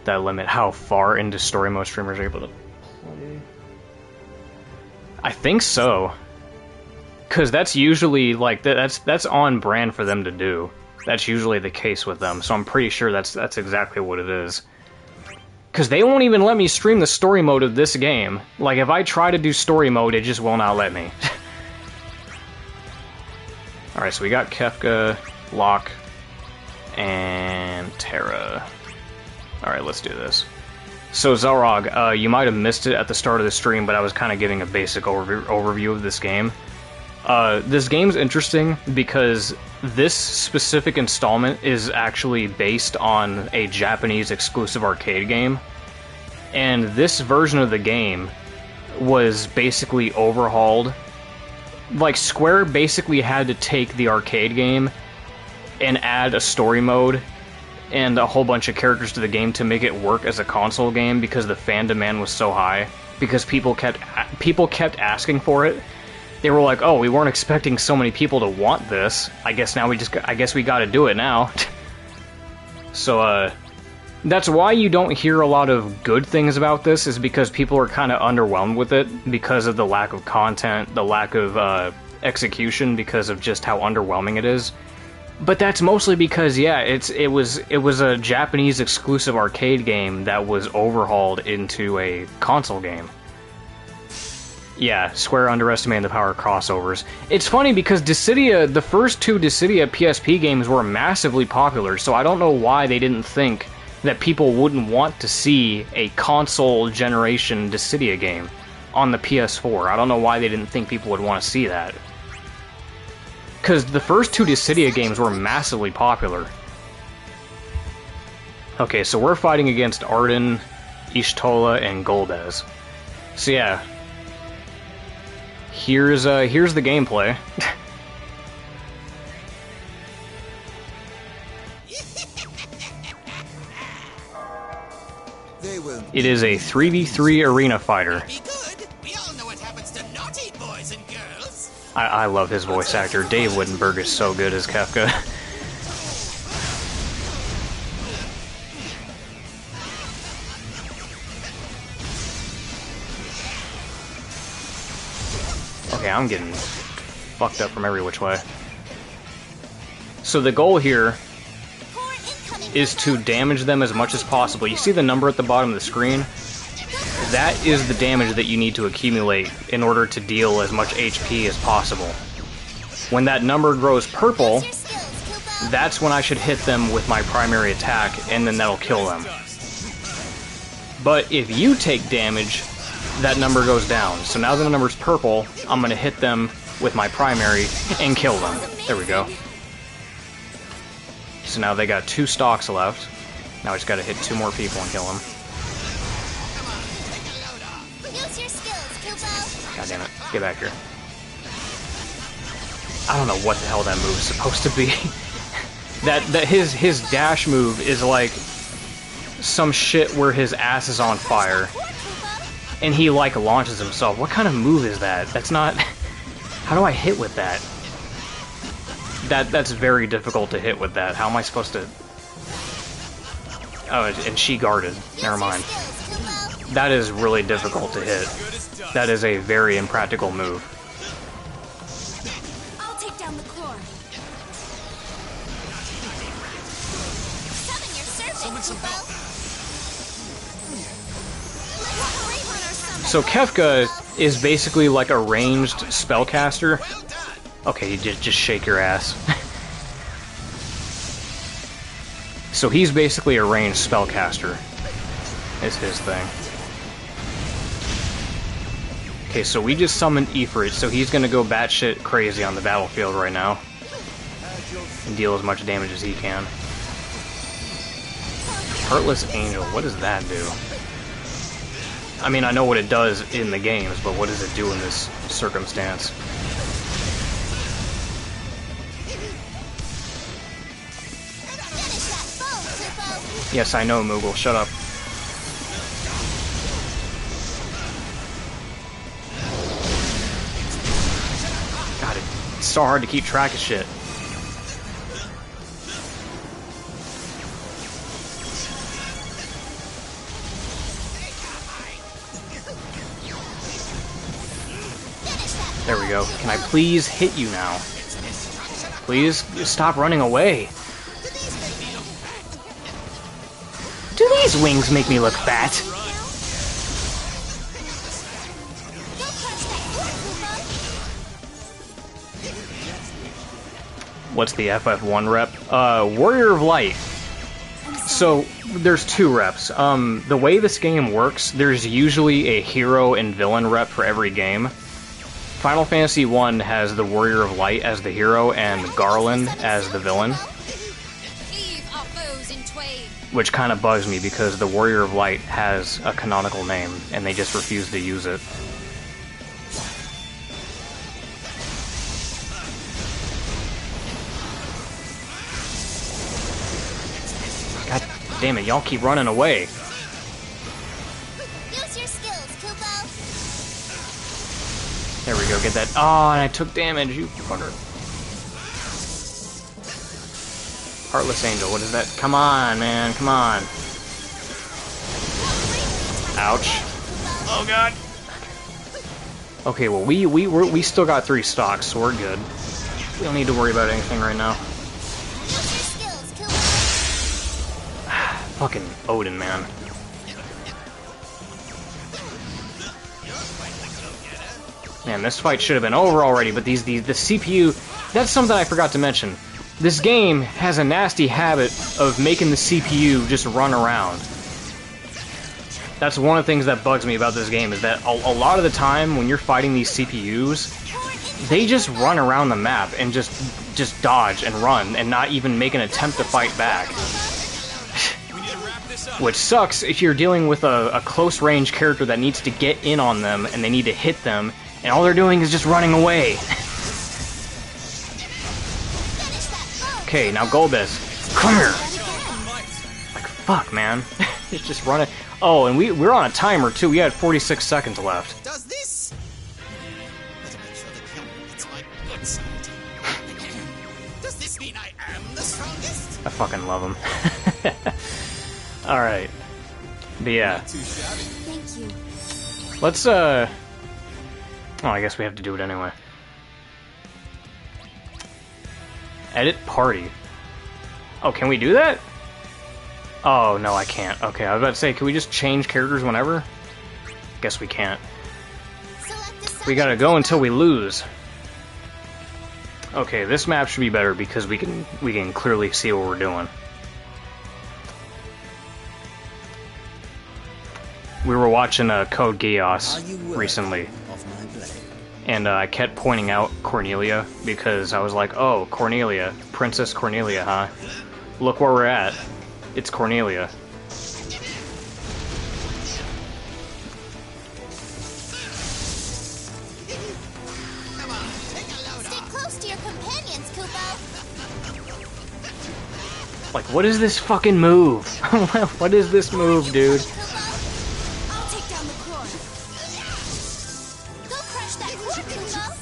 That limit how far into story mode streamers are able to play? I think so. Cause that's usually like that's on brand for them to do. That's usually the case with them, so I'm pretty sure that's exactly what it is. Cause they won't even let me stream the story mode of this game. Like if I try to do story mode, it just will not let me. Alright, so we got Kefka, Locke, and Terra. Alright, let's do this. So Zelrog, you might have missed it at the start of the stream, but I was kind of giving a basic overview of this game. This game's interesting because this specific installment is actually based on a Japanese exclusive arcade game. And this version of the game was basically overhauled. Like, Square basically had to take the arcade game and add a story mode and a whole bunch of characters to the game to make it work as a console game because the fan demand was so high. Because people kept asking for it. They were like, "Oh, we weren't expecting so many people to want this. I guess we got to do it now." So, that's why you don't hear a lot of good things about this, is because people are kind of underwhelmed with it because of the lack of content, the lack of execution, because of just how underwhelming it is. But that's mostly because, yeah, it was a Japanese exclusive arcade game that was overhauled into a console game. Yeah, Square underestimated the power of crossovers. It's funny because Dissidia, the first two Dissidia PSP games were massively popular, so I don't know why they didn't think that people wouldn't want to see a console generation Dissidia game on the PS4. I don't know why they didn't think people would want to see that. Because the first two Dissidia games were massively popular. Okay, so we're fighting against Arden, Ishtola, and Golbez. So yeah. Here's the gameplay. It is a 3v3 arena fighter. Be good. We all know what happens to naughty boys and girls. I love his voice actor. Dave Wittenberg is so good as Kefka. Okay, I'm getting fucked up from every which way. So the goal here is to damage them as much as possible. You see the number at the bottom of the screen? That is the damage that you need to accumulate in order to deal as much HP as possible. When that number grows purple, that's when I should hit them with my primary attack, and then that'll kill them. But if you take damage, that number goes down. So now that the number's purple, I'm gonna hit them with my primary and kill them. There we go. So now they got 2 stocks left. Now I just gotta hit 2 more people and kill them. God damn it. Get back here. I don't know what the hell that move is supposed to be. his dash move is like some shit where his ass is on fire. And he, like, launches himself. What kind of move is that? That's not... How do I hit with that? That's very difficult to hit with that. How am I supposed to... Oh, and she guarded. Never mind. That is really difficult to hit. That is a very impractical move. I'll take down the core. Summon your servant, So Kefka is basically like a ranged spellcaster. Okay, you just shake your ass. So he's basically a ranged spellcaster. Is his thing. Okay, so we just summoned Ifrit, so he's gonna go batshit crazy on the battlefield right now. And deal as much damage as he can. Heartless Angel, what does that do? I mean, I know what it does in the games, but what does it do in this circumstance? Yes, I know, Moogle. Shut up. God, it's so hard to keep track of shit. There we go. Can I please hit you now? Please stop running away. Do these wings make me look fat? What's the FF1 rep? Warrior of Light. So, there's 2 reps. The way this game works, there's usually a hero and villain rep for every game. Final Fantasy I has the Warrior of Light as the hero and Garland as the villain. Which kind of bugs me because the Warrior of Light has a canonical name and they just refuse to use it. God damn it, y'all keep running away. Use your skills, Kupo. There we go, get that. Oh, and I took damage, you fucker. Heartless Angel, what is that? Come on, man, come on. Ouch. Oh god. Okay, well we still got 3 stocks, so we're good. We don't need to worry about anything right now. Fucking Odin, man. Man, this fight should have been over already, but the CPU, that's something I forgot to mention. This game has a nasty habit of making the CPU just run around. That's one of the things that bugs me about this game, is that a lot of the time when you're fighting these CPUs, they just run around the map and just dodge and run and not even make an attempt to fight back. Which sucks if you're dealing with a close-range character that needs to get in on them and they need to hit them, and all they're doing is just running away. Okay, now Golbez, come here! Like, fuck, man. It's just running. Oh, and we're on a timer, too. We had 46 seconds left. Does this? Better make sure the camera hits my blood side. Does this mean I am the strongest? I fucking love him. Alright. But yeah. Thank you. Let's, oh, I guess we have to do it anyway. Edit party. Oh, can we do that? Oh, no, I can't. Okay, I was about to say, can we just change characters whenever? Guess we can't. We gotta go until we lose. Okay, this map should be better because we can clearly see what we're doing. We were watching Code Geass recently. And I kept pointing out Cornelia, because I was like, oh, Cornelia. Princess Cornelia, huh? Look where we're at. It's Cornelia. Stay close to your companions, Kupo. Like, what is this fucking move? What is this move, dude? I'll take down the core. Go crush that core, Kupo.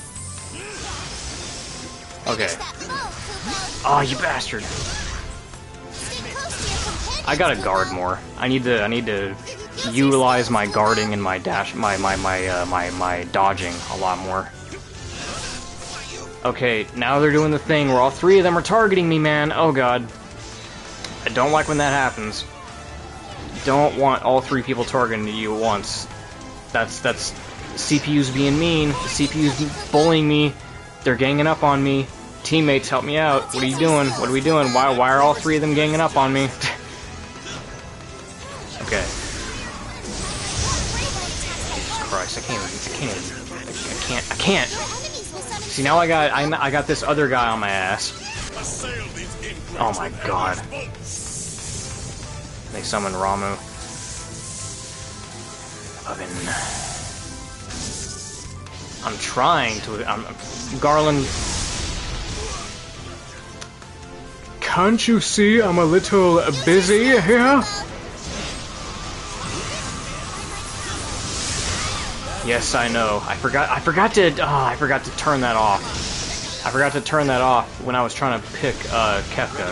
Okay. That foe, Kupo. Oh, you bastard. Stay close to your companions. I gotta guard more. I need to utilize my guarding and my dash, my dodging a lot more. Okay, now they're doing the thing where all 3 of them are targeting me, man. Oh god. I don't like when that happens. Don't want all 3 people targeting you at once. That's CPU's being mean. The CPU's bullying me. They're ganging up on me. Teammates, help me out. What are you doing? What are we doing? Why are all 3 of them ganging up on me? Okay. Jesus Christ, I can't. See, now I got this other guy on my ass. Oh my god. They summon Ramu. Fucking. I'm trying to. Garland. Can't you see I'm a little busy here? Yes, I know. I forgot to turn that off. I forgot to turn that off when I was trying to pick Kefka.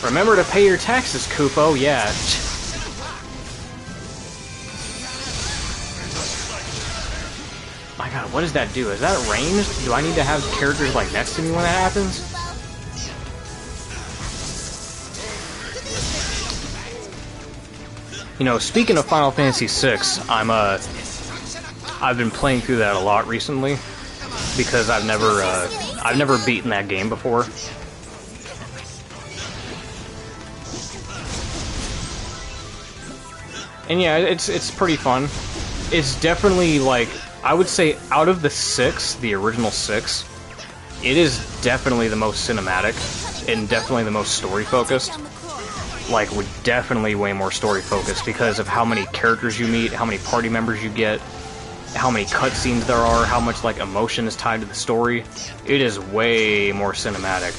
Remember to pay your taxes, Kupo. Yeah. My god, what does that do? Is that ranged? Do I need to have characters like next to me when that happens? You know, speaking of Final Fantasy VI, I've been playing through that a lot recently because I've never beaten that game before. And yeah, it's pretty fun. It's definitely, like, I would say out of the 6, the original 6, it is definitely the most cinematic and definitely the most story focused. Like, definitely way more story focused because of how many characters you meet, how many party members you get, how many cutscenes there are, how much, like, emotion is tied to the story. It is way more cinematic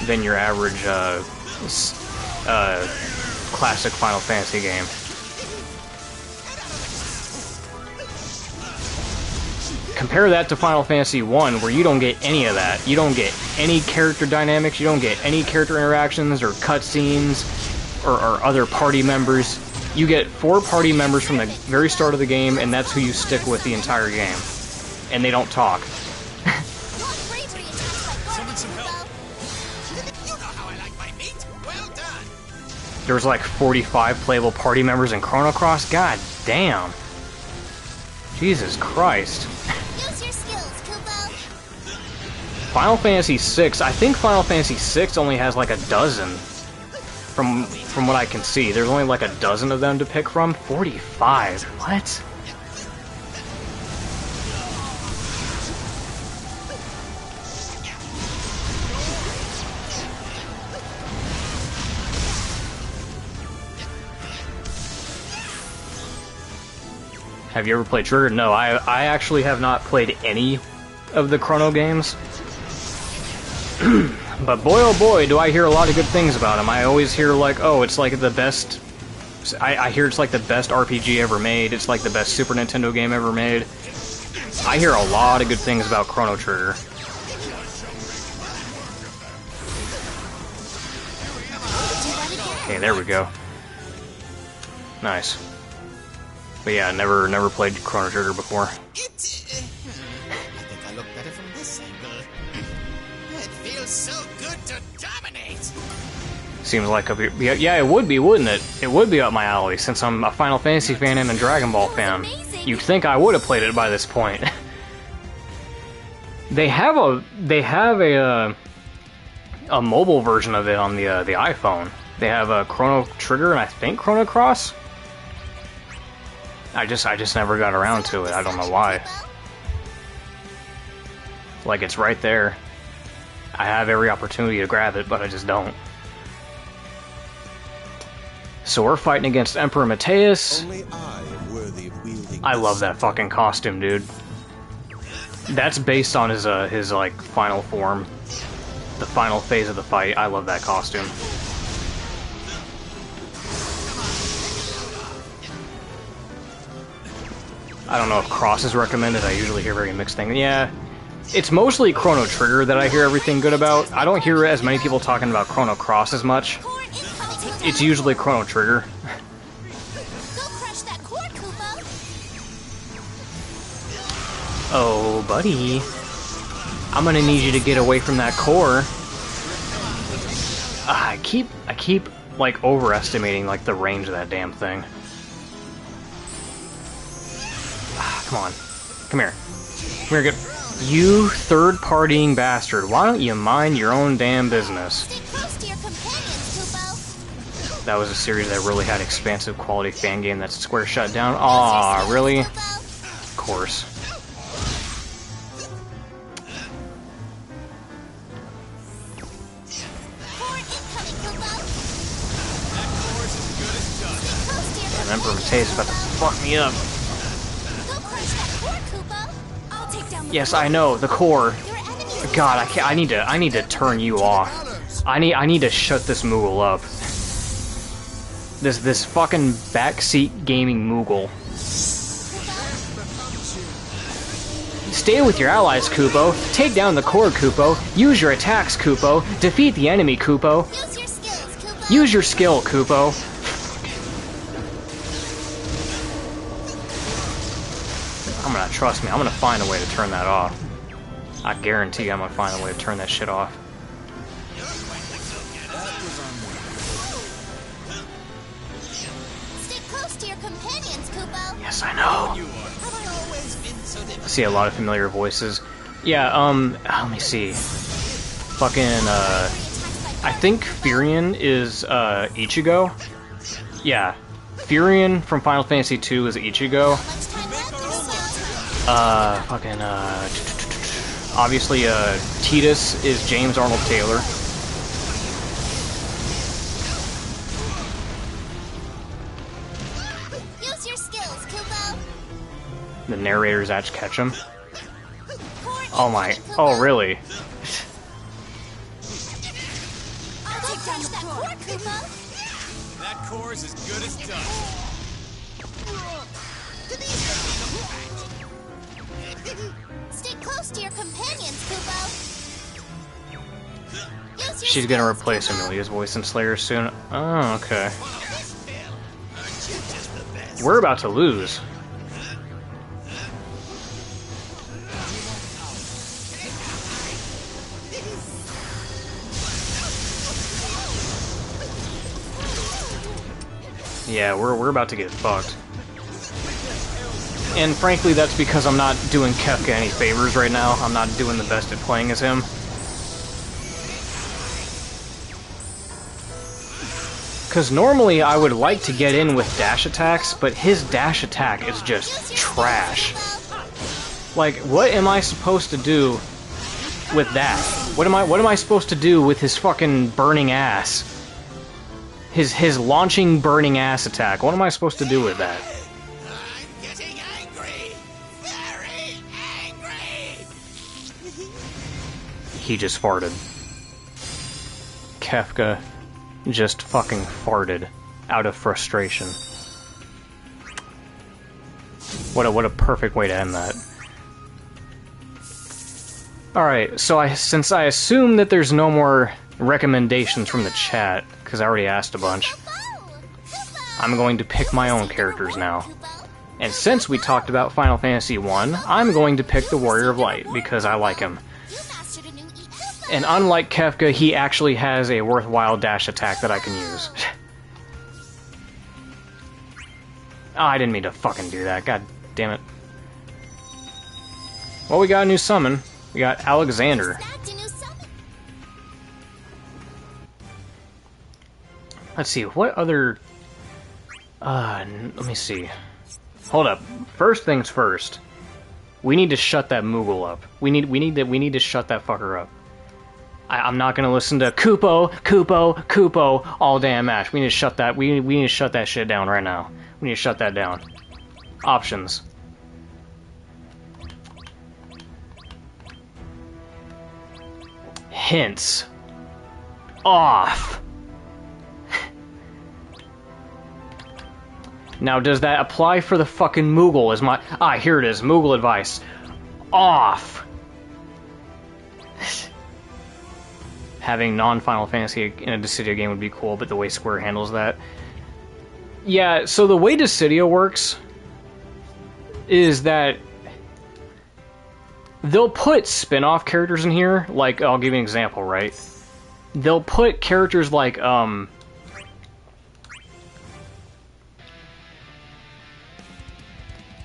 than your average classic Final Fantasy game. Compare that to Final Fantasy 1, where you don't get any of that. You don't get any character dynamics, you don't get any character interactions or cutscenes or other party members. You get 4 party members from the very start of the game, and that's who you stick with the entire game. And they don't talk. There's like 45 playable party members in Chrono Cross? God damn. Jesus Christ. Final Fantasy VI, I think Final Fantasy VI only has like a dozen. From what I can see. There's only like a dozen of them to pick from. 45. What? Have you ever played Trigger? No, I actually have not played any of the Chrono games. But boy oh boy, do I hear a lot of good things about them. I always hear like, oh, it's like the best... I hear it's like the best RPG ever made. It's like the best Super Nintendo game ever made. I hear a lot of good things about Chrono Trigger. Okay, there we go. Nice. But yeah, never played Chrono Trigger before. I think I look better from this angle. It feels so good to dominate. Seems like yeah, it would be, wouldn't it? It would be up my alley since I'm a Final Fantasy fan and a Dragon Ball fan. You'd think I would have played it by this point. They have a mobile version of it on the iPhone. They have a Chrono Trigger and I think Chrono Cross. I just never got around to it. I don't know why. Like, it's right there. I have every opportunity to grab it, but I just don't. So we're fighting against Emperor Mateus. Only I am worthy of wielding. I love that fucking costume, dude. That's based on his like final form, the final phase of the fight. I love that costume. I don't know if Cross is recommended. I usually hear very mixed things. Yeah, it's mostly Chrono Trigger that I hear everything good about. I don't hear as many people talking about Chrono Cross as much. It's usually Chrono Trigger. Oh, buddy. I'm gonna need you to get away from that core. I keep like overestimating like the range of that damn thing. Come on. Come here. Come here, get... You third-partying bastard. Why don't you mind your own damn business? That was a series that really had expansive quality fan game that Square shut down. Aw, really? Of course. Damn, Emperor Mateus is about to fuck me up. Yes, I know, the core. God, I can't. I need to turn you off. I need to shut this Moogle up. This fucking backseat gaming Moogle. Stay with your allies, Kupo. Take down the core, Kupo. Use your attacks, Kupo. Defeat the enemy, Kupo. Use your skills, Kupo. Use your skill, Kupo. Trust me, I'm gonna find a way to turn that off. I guarantee I'm gonna find a way to turn that shit off. Stay close to your companions, Kupo. Yes, I know. Have I always been so difficult? I see a lot of familiar voices. Yeah, let me see. Fucking, I think Furion is, Ichigo. Yeah, Furion from Final Fantasy II is Ichigo. Much time left in the Fucking, obviously, Tidus is James Arnold Taylor. Use your skills, Kupo. The narrator's Ash Ketchum. Core Oh my, Kupo. oh really? I'll take down that core, Kupo. That core is as good as done. Stay close to your companions, Kupo. Use your She's gonna skills, replace Kupo. Amelia's voice in Slayer soon. Oh, okay. We're about to lose. Yeah, we're about to get fucked. And frankly, that's because I'm not doing Kefka any favors right now. I'm not doing the best at playing as him. Because normally I would like to get in with dash attacks, but his dash attack is just trash. Like, what am I supposed to do with that? What am I supposed to do with his fucking burning ass? His launching burning ass attack. What am I supposed to do with that? I'm getting angry. Very angry. He just farted. Kefka just fucking farted out of frustration. What a perfect way to end that. Alright, so since I assume that there's no more recommendations from the chat, because I already asked a bunch, I'm going to pick my own characters now. And since we talked about Final Fantasy I, I'm going to pick the Warrior of Light, because I like him. You mastered a new And unlike Kefka, he actually has a worthwhile dash attack that I can use. Oh, I didn't mean to fucking do that, god damn it. Well, we got a new summon. We got Alexander. snagged a new summon. Let's see, what other... let me see. Hold up. First things first. We need to shut that Moogle up. We need to shut that fucker up. I'm not gonna listen to Kupo, Kupo, Kupo all damn match. We need to shut that. We need to shut that shit down right now. We need to shut that down. Options. Hints. Off. Now, does that apply for the fucking Moogle? Is my... Ah, here it is. Moogle advice. Off. Having non-Final Fantasy in a Dissidia game would be cool, but the way Square handles that... Yeah, so the way Dissidia works is that they'll put spin-off characters in here. Like, I'll give you an example, right? They'll put characters like,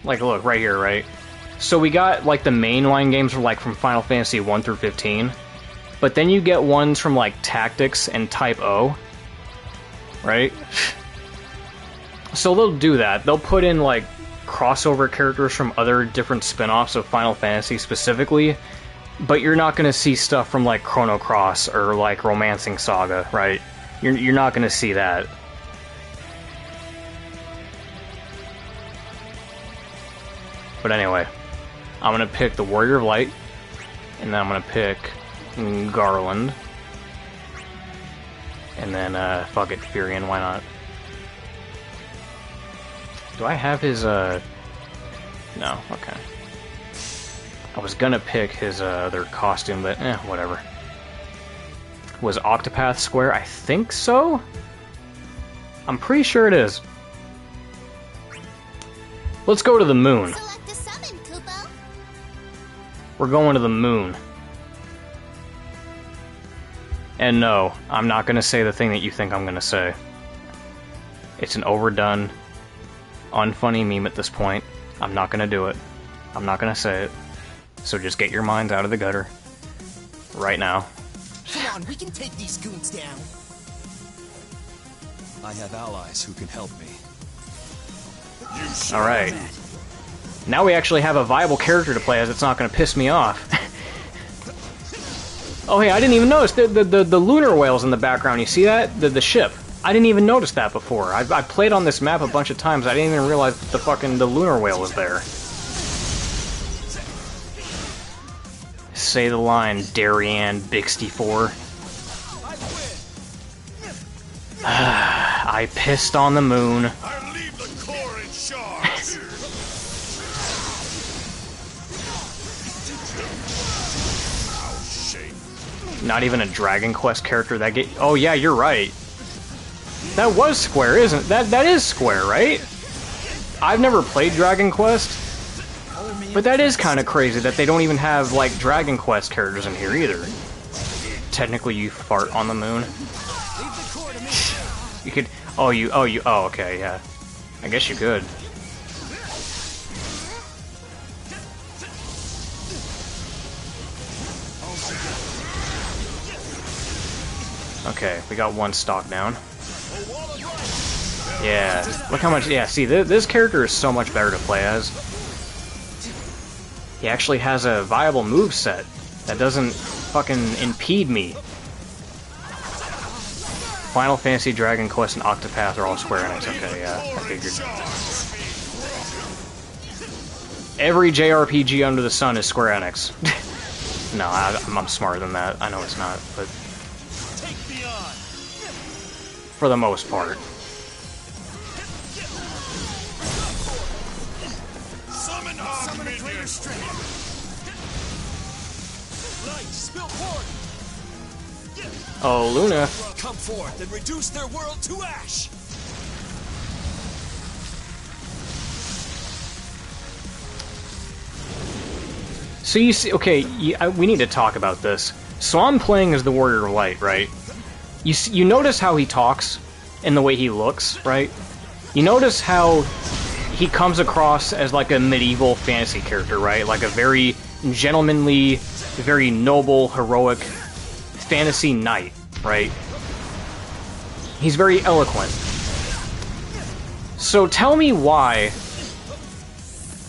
like, look, right here, right? So we got, like, the mainline games from Final Fantasy 1 through 15. But then you get ones from, like, Tactics and Type O. Right? So they'll do that. They'll put in, like, crossover characters from other different spin-offs of Final Fantasy specifically. But you're not going to see stuff from, like, Chrono Cross or, like, Romancing Saga, right? You're not going to see that. But anyway, I'm gonna pick the Warrior of Light, And then I'm gonna pick Garland. And then, fuck it, Furion, why not? Do I have his, No, okay. I was gonna pick his, other costume, but, whatever. Was Octopath Square? I think so? I'm pretty sure it is. Let's go to the moon. Select a summon, Kupo. We're going to the moon. And no, I'm not gonna say the thing that you think I'm gonna say. It's an overdone, unfunny meme at this point. I'm not gonna do it. I'm not gonna say it. So just get your minds out of the gutter. Right now. Come on, we can take these goons down. I have allies who can help me. Alright. Now we actually have a viable character to play as. It's not gonna piss me off. Oh hey, I didn't even notice the lunar whales in the background. You see that? The ship. I didn't even notice that before. I played on this map a bunch of times. I didn't even realize the lunar whale was there. Say the line, Darien Bixty4. I pissed on the moon. I leave the core in shards. Not even a Dragon Quest character that get. Oh yeah, you're right. That was Square, isn't that? That is Square, right? I've never played Dragon Quest, but that is kind of crazy that they don't even have like Dragon Quest characters in here either. Technically, you fart on the moon. You could. Oh, Oh, okay, yeah. I guess you could. Okay, we got one stock down. Yeah, look how much. Yeah, see, this character is so much better to play as. He actually has a viable moveset that doesn't fucking impede me. Final Fantasy, Dragon Quest, and Octopath are all Square Enix. Okay, yeah, I figured. Every JRPG under the sun is Square Enix. No, I'm smarter than that. I know it's not, but for the most part. Summon a greater strength. Light, spill forth. Oh, Luna. Come forth and reduce their world to ash. So you see, okay, we need to talk about this. So I'm playing as the Warrior of Light, right? You notice how he talks and the way he looks, right? You notice how he comes across as like a medieval fantasy character, right? Like a very gentlemanly, very noble, heroic fantasy knight, right? He's very eloquent. So tell me why,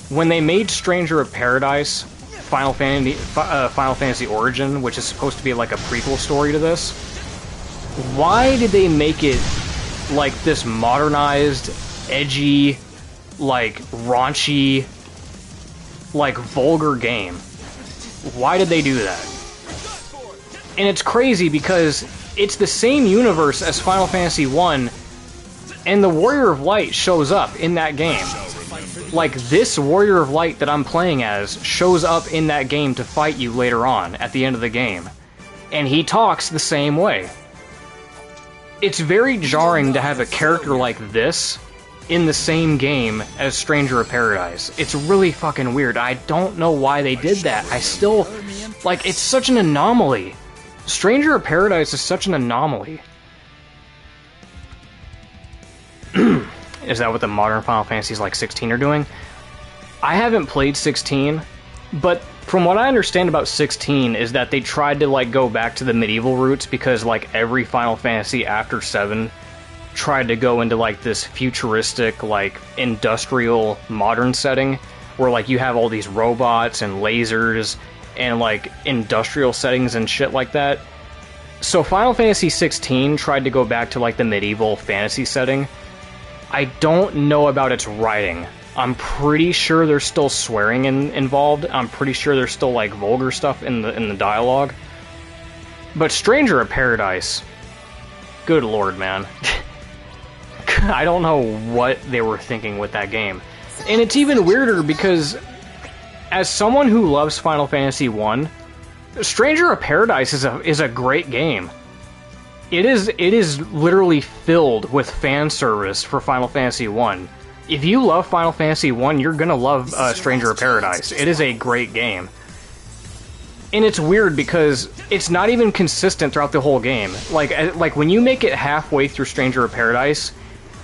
when they made Stranger of Paradise Final Fantasy Origin, which is supposed to be like a prequel story to this, why did they make it like this modernized, edgy, like raunchy, like vulgar game? Why did they do that? And it's crazy because it's the same universe as Final Fantasy 1, and the Warrior of Light shows up in that game. Like, this Warrior of Light that I'm playing as shows up in that game to fight you later on, at the end of the game. And he talks the same way. It's very jarring to have a character like this in the same game as Stranger of Paradise. It's really fucking weird. I don't know why they did that. I still... like, it's such an anomaly. Stranger of Paradise is such an anomaly. Is that what the modern Final Fantasies like 16 are doing? I haven't played 16, but from what I understand about 16 is that they tried to like go back to the medieval roots because like every Final Fantasy after 7 tried to go into like this futuristic, like industrial modern setting where like you have all these robots and lasers and like industrial settings and shit like that. So Final Fantasy 16 tried to go back to like the medieval fantasy setting. I don't know about its writing. I'm pretty sure there's still swearing involved. I'm pretty sure there's still like vulgar stuff in the dialogue. But Stranger of Paradise, good lord, man. I don't know what they were thinking with that game. And it's even weirder because as someone who loves Final Fantasy 1, Stranger of Paradise is a great game. It is literally filled with fan service for Final Fantasy 1. If you love Final Fantasy 1, you're gonna love Stranger of Paradise. It is a great game. And it's weird because it's not even consistent throughout the whole game. Like when you make it halfway through Stranger of Paradise,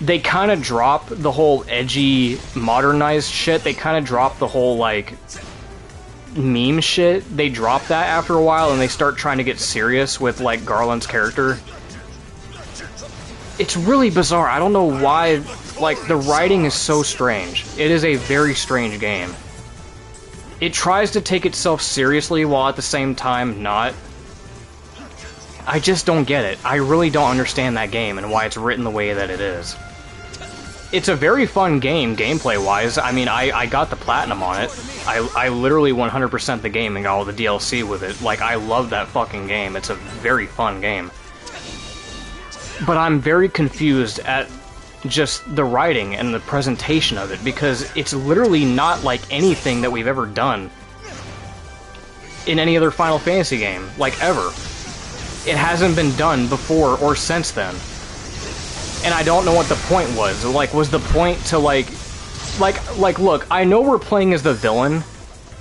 they kind of drop the whole edgy, modernized shit. They kind of drop the whole, like, meme shit. They drop that after a while and they start trying to get serious with, like, Garland's character. It's really bizarre. I don't know why, like, the writing is so strange. It is a very strange game. It tries to take itself seriously while at the same time not. I just don't get it. I really don't understand that game and why it's written the way that it is. It's a very fun game, gameplay-wise. I mean, I got the platinum on it. I literally 100% the game and got all the DLC with it. Like, I love that fucking game. It's a very fun game. But I'm very confused at just the writing and the presentation of it, because it's literally not like anything that we've ever done in any other Final Fantasy game, like, ever. It hasn't been done before or since then. And I don't know what the point was. Like, was the point to, like, look, I know we're playing as the villain,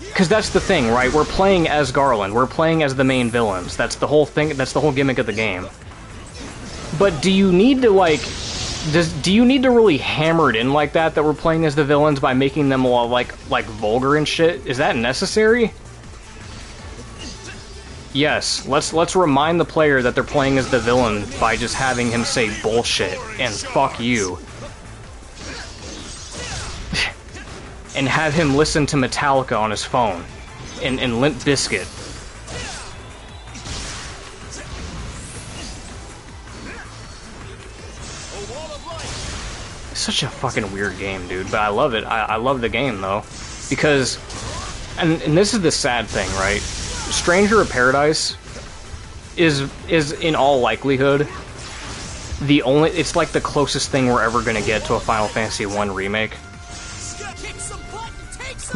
because that's the thing, right? We're playing as Garland. We're playing as the main villains. That's the whole thing, that's the whole gimmick of the game. But do you need to, like, do you need to really hammer it in like that we're playing as the villains by making them all, like vulgar and shit? Is that necessary? Yes, let's remind the player that they're playing as the villain by just having him say bullshit and fuck you. And have him listen to Metallica on his phone. And Limp Bizkit. It's such a fucking weird game, dude, but I love it. I love the game, though. Because, and this is the sad thing, right? Stranger of Paradise is in all likelihood it's like the closest thing we're ever gonna get to a Final Fantasy 1 remake.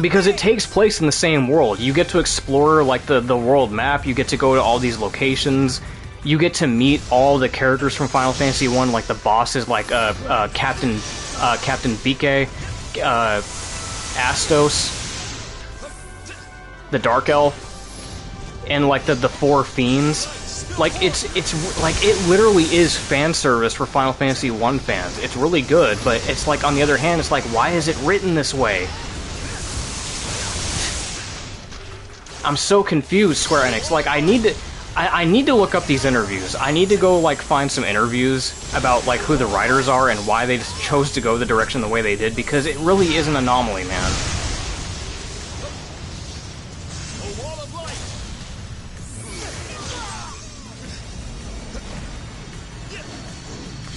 Because it takes place in the same world. You get to explore, like, the world map, you get to go to all these locations, you get to meet all the characters from Final Fantasy 1, like the bosses, like Captain Bike, Astos, the Dark Elf, and like the four fiends. Like it's like it literally is fan service for Final Fantasy 1 fans. It's really good, but it's like, on the other hand, it's like, why is it written this way? I'm so confused, Square Enix. Like, I need to look up these interviews. I need to go, like, find some interviews about, like, who the writers are and why they just chose to go the direction the way they did, because it really is an anomaly, man.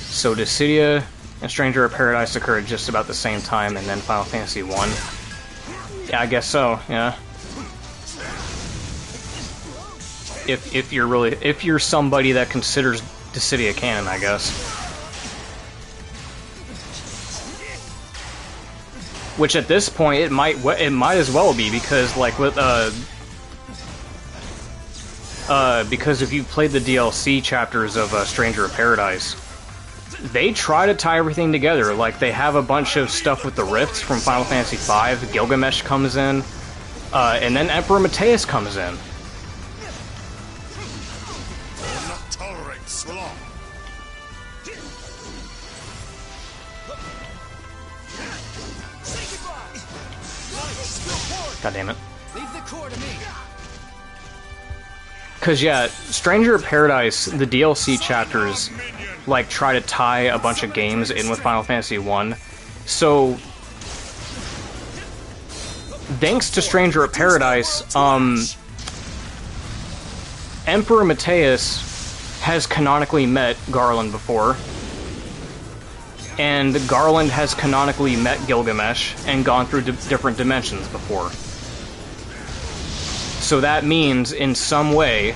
So Dissidia and Stranger of Paradise occurred just about the same time, and then Final Fantasy 1. Yeah, I guess so, yeah. If you're somebody that considers Dissidia canon, I guess. Which at this point it might as well be, because like with because if you've played the DLC chapters of Stranger of Paradise, they try to tie everything together. Like, they have a bunch of stuff with the rifts from Final Fantasy V. Gilgamesh comes in, and then Emperor Mateus comes in. God damn it. Leave the core to me. Cause yeah, Stranger of Paradise, the DLC chapters, like, try to tie a bunch of games in with Final Fantasy 1. So, thanks to Stranger of Paradise, Emperor Mateus has canonically met Garland before. and Garland has canonically met Gilgamesh and gone through different dimensions before. So that means, in some way...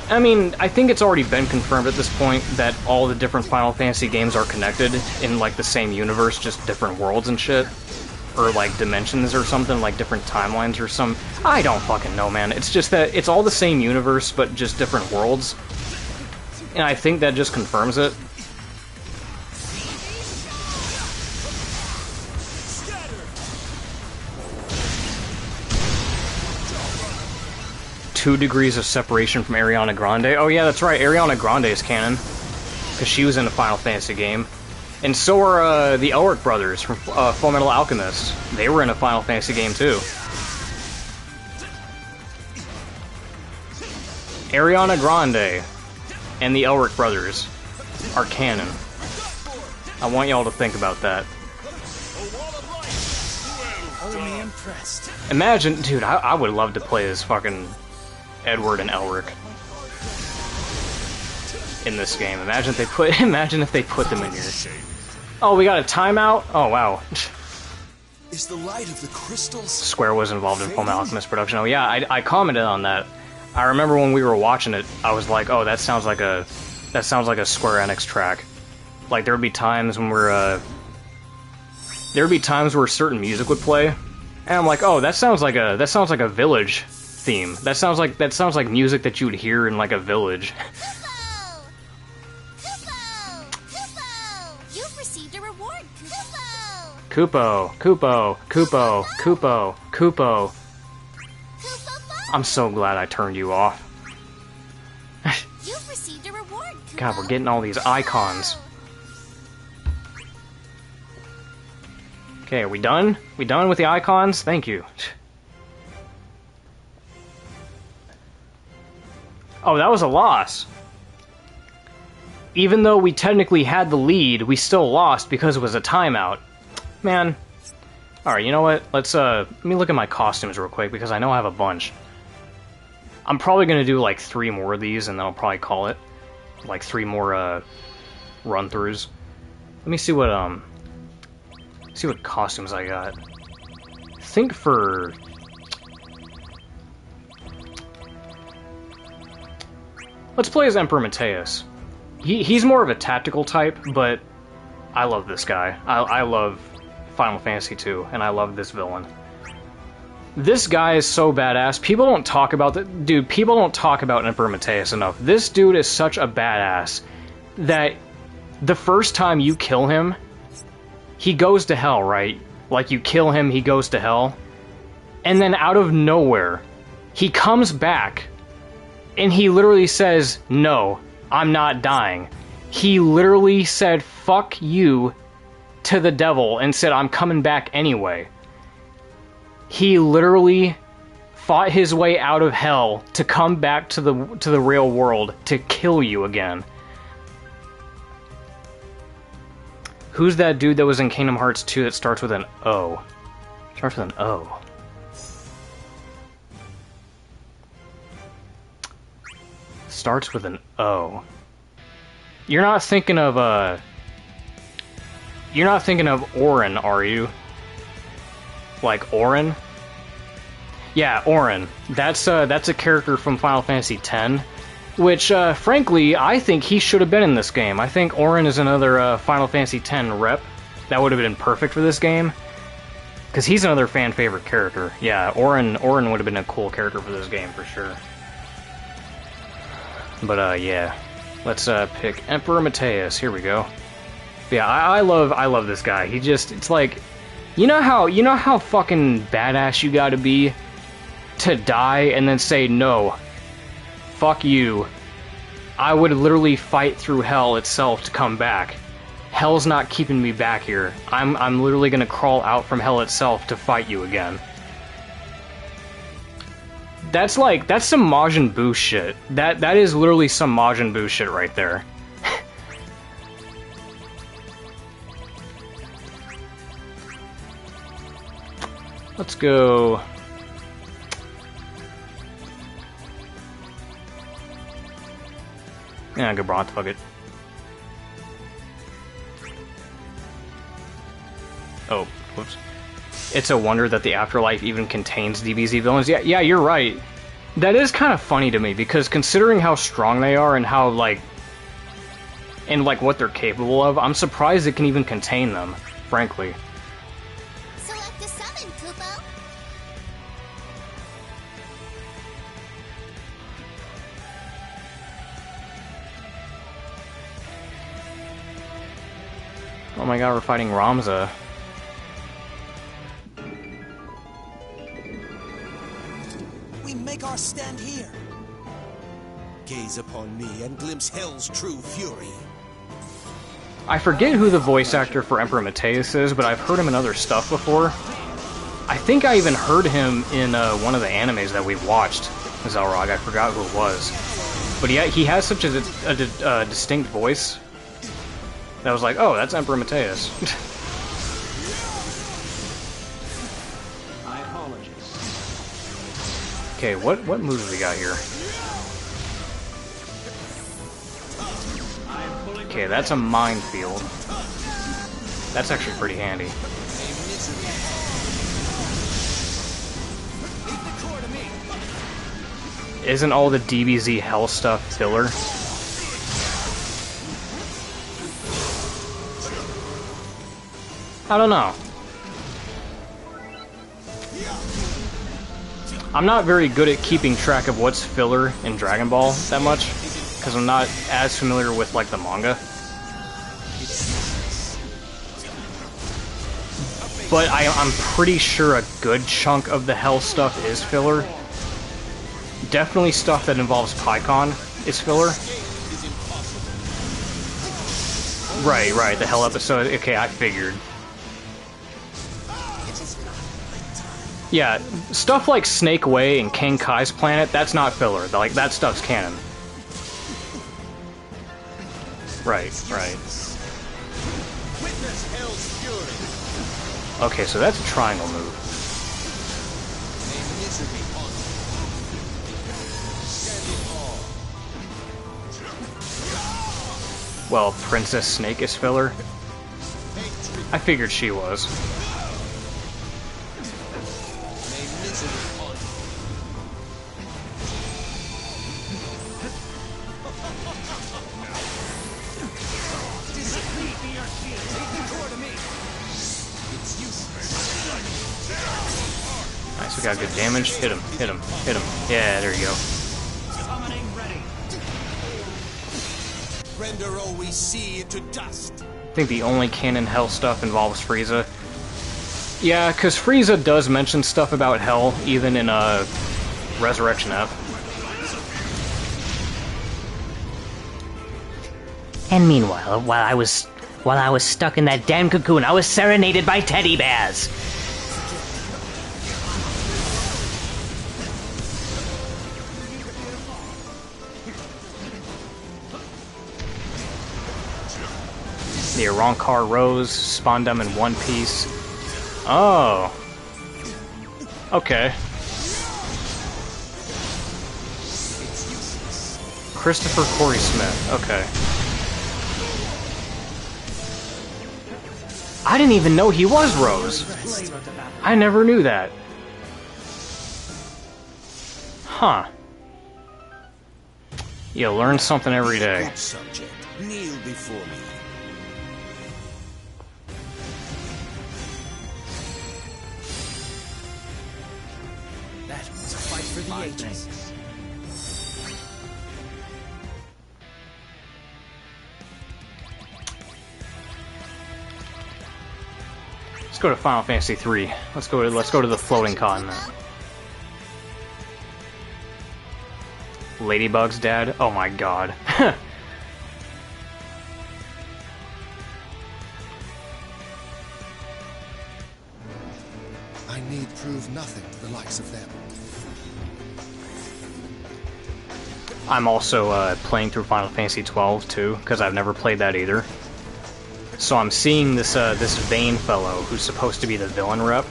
I mean, I think it's already been confirmed at this point that all the different Final Fantasy games are connected in, like, the same universe, just different worlds and shit. Or, like, dimensions or something, like different timelines or some... I don't fucking know, man. It's just that it's all the same universe, but just different worlds. And I think that just confirms it. Two degrees of separation from Ariana Grande. Oh yeah, that's right, Ariana Grande is canon. Because she was in a Final Fantasy game. And so are the Elric brothers from Full Metal Alchemist. They were in a Final Fantasy game too. Ariana Grande and the Elric brothers are canon. I want y'all to think about that. Only impressed. Imagine, dude, I would love to play as fucking Edward and Elric in this game. Imagine if they put them in here. Oh, we got a timeout? Oh, wow. Is the light of the crystals? Square was involved in Full Metal Alchemist production. Oh yeah, I commented on that. I remember when we were watching it, I was like, oh, that sounds like a Square Enix track. Like there would be times when where certain music would play, and I'm like, oh, that sounds like a Village theme. That sounds like music that you would hear in like a village. You've received a reward, Kupo, Kupo, Kupo, Kupo, Kupo. I'm so glad I turned you off. You've received a reward, God, we're getting all these icons. Okay, are we done? We done with the icons? Thank you. Oh, that was a loss. Even though we technically had the lead, we still lost because it was a timeout. Man. Alright, you know what? Let me look at my costumes real quick, because I know I have a bunch. I'm probably gonna do like 3 more of these, and then I'll probably call it. Like 3 more, run-throughs. Let me see what costumes I got. I think for... Let's play as Emperor Mateus. He's more of a tactical type, but I love this guy. I love Final Fantasy II, and I love this villain. This guy is so badass. People don't talk about that. Dude, people don't talk about Emperor Mateus enough. This dude is such a badass that the first time you kill him, he goes to hell, right? Like, you kill him, he goes to hell. And then out of nowhere, he comes back, and he literally says, no, I'm not dying. He literally said, fuck you, to the devil, and said, I'm coming back anyway. He literally fought his way out of hell to come back to the real world to kill you again. Who's that dude that was in Kingdom Hearts 2 that starts with an O? Starts with an O. Starts with an O. You're not thinking of Auron, are you? Like Auron? Yeah, Auron. That's a character from Final Fantasy X, which, frankly, I think he should have been in this game. I think Auron is another Final Fantasy X rep that would have been perfect for this game, because he's another fan-favorite character. Yeah, Auron would have been a cool character for this game, for sure. But, yeah. Let's, pick Emperor Mateus. Here we go. Yeah, I love this guy. He just, it's like... You know how fucking badass you gotta be to die and then say, no, fuck you. I would literally fight through hell itself to come back. Hell's not keeping me back here. I'm literally gonna crawl out from hell itself to fight you again. That's some Majin Buu shit. That is literally some Majin Buu shit right there. Let's go... Yeah, go Bronze, fuck it. Oh, whoops. It's a wonder that the afterlife even contains DBZ villains. Yeah, you're right. That is kind of funny to me, because considering how strong they are and how, like... and, like, what they're capable of, I'm surprised it can even contain them, frankly. Select a summon, Kupo. Oh my god, we're fighting Ramza. We make our stand here. Gaze upon me and glimpse hell's true fury. I forget who the voice actor for Emperor Mateus is, but I've heard him in other stuff before. I think I even heard him in one of the animes that we've watched, Zelrog. I forgot who it was. But he has such a distinct voice that I was like, oh, that's Emperor Mateus. My apologies. Okay, what moves have we got here? Okay, that's a minefield. That's actually pretty handy. Isn't all the DBZ hell stuff filler? I don't know. I'm not very good at keeping track of what's filler in Dragon Ball that much, because I'm not as familiar with, like, the manga. But I'm pretty sure a good chunk of the hell stuff is filler. Definitely stuff that involves PyCon is filler. Right, the hell episode. Okay, I figured. Yeah, stuff like Snake Way and King Kai's planet, that's not filler. Like, that stuff's canon. Right. Okay, so that's a triangle move. Well, Princess Snake is filler. I figured she was. Nice, we got good damage. Hit him. Yeah, there you go. Render all we see into dust. I think the only canon hell stuff involves Frieza. Yeah, because Frieza does mention stuff about hell, even in Resurrection F. And meanwhile, while I was stuck in that damn cocoon, I was serenaded by teddy bears. The Arrancar Rose spawned them in one piece. Oh. Okay. Christopher Corey Smith. Okay. I didn't even know he was Rose. I never knew that. Huh. You learn something every day. Good subject, kneel before me. That was a fight for the ages. Let's go to Final Fantasy 3. Let's go to the floating continent. Ladybug's dad? Oh my god. I need prove nothing to the likes of them. I'm also playing through Final Fantasy 12 too, because I've never played that either. So I'm seeing this this Vayne fellow who's supposed to be the villain rep.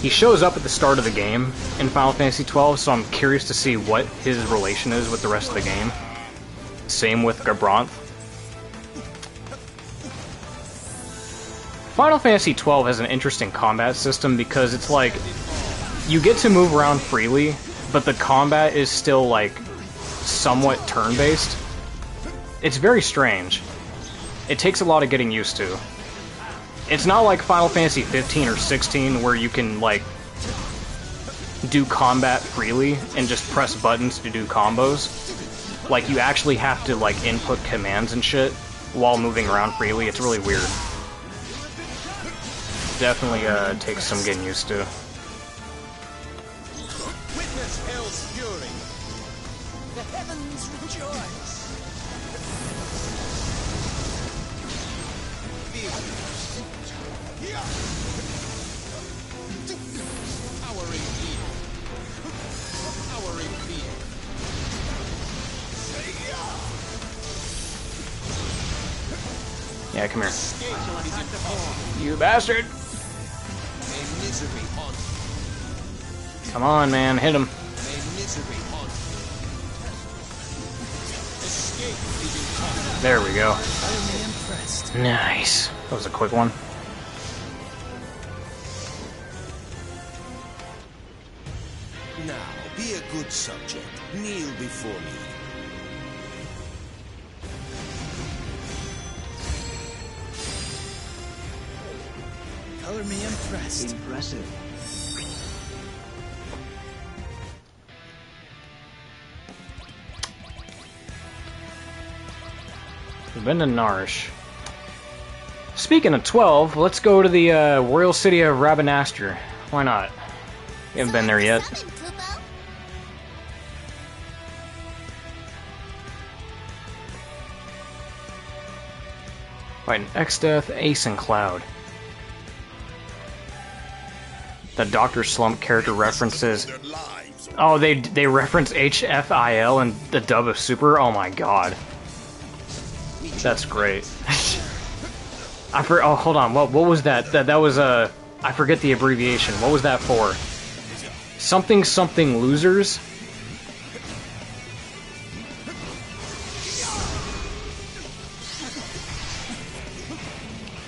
He shows up at the start of the game in Final Fantasy 12, so I'm curious to see what his relation is with the rest of the game. Same with Gabranth. Final Fantasy XII has an interesting combat system because it's like you get to move around freely, but the combat is still like somewhat turn-based. It's very strange. It takes a lot of getting used to. It's not like Final Fantasy 15 or 16 where you can like do combat freely and just press buttons to do combos. Like you actually have to like input commands and shit while moving around freely. It's really weird. Definitely takes some getting used to. Witness hell's fury. The heavens rejoice. Powering being. Powering being. Yeah, come here. Escape is impossible. You bastard! May misery haunt you. Come on, man, hit him. May misery haunt you. Escape is impossible. There we go. Utterly impressed. Nice. That was a quick one. Now, be a good subject. Kneel before me. Color me impressed. Impressive. We've been to Narish. Speaking of 12, let's go to the Royal City of Rabanastre. Why not? We haven't been there yet. Coming, Kupo. Fighting Exdeath, Ace, and Cloud. The Dr. Slump character references. Oh, they reference HFIL in the dub of Super? Oh my god. That's great. oh, hold on. What was that? That was I forget the abbreviation. What was that for? Something something losers?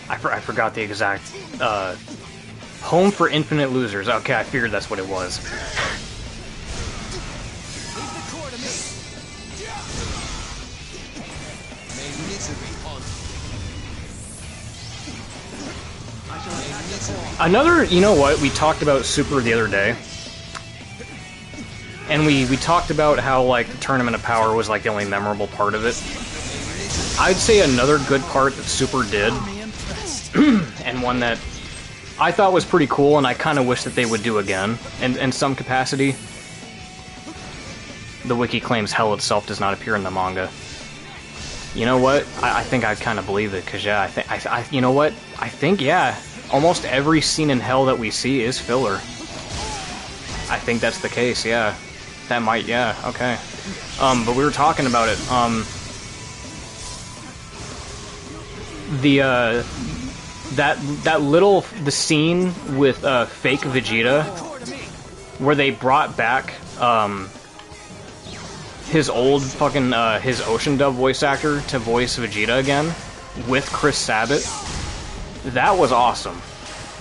I forgot the exact Home for Infinite Losers. Okay, I figured that's what it was. Leave the core to me. May misery haunt you. I shall attack the core. Another, you know what, we talked about Super the other day. And we talked about how, like, the Tournament of Power was, like, the only memorable part of it. I'd say another good part that Super did, Color me impressed. and one that I thought was pretty cool, and I kind of wish that they would do again, in some capacity. The wiki claims hell itself does not appear in the manga. You know what? I think I kind of believe it, because, yeah, you know what? I think, yeah, almost every scene in hell that we see is filler. I think that's the case, yeah. That might, yeah, okay. But we were talking about it, the scene with fake Vegeta, where they brought back his old fucking his Ocean Dub voice actor to voice Vegeta again with Chris Sabat. That was awesome,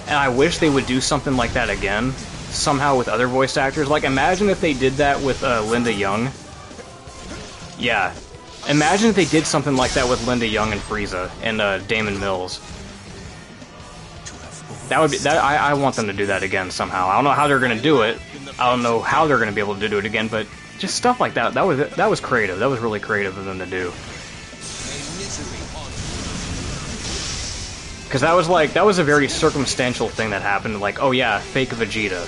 and I wish they would do something like that again somehow with other voice actors. Like, imagine if they did that with Linda Young. Yeah. Imagine if they did something like that with Linda Young and Frieza and Damon Mills. That would be that. I want them to do that again somehow. I don't know how they're gonna do it. I don't know how they're gonna be able to do it again. But just stuff like that. That was creative. That was really creative of them to do. Because that was a very circumstantial thing that happened. Like, oh yeah, fake Vegeta.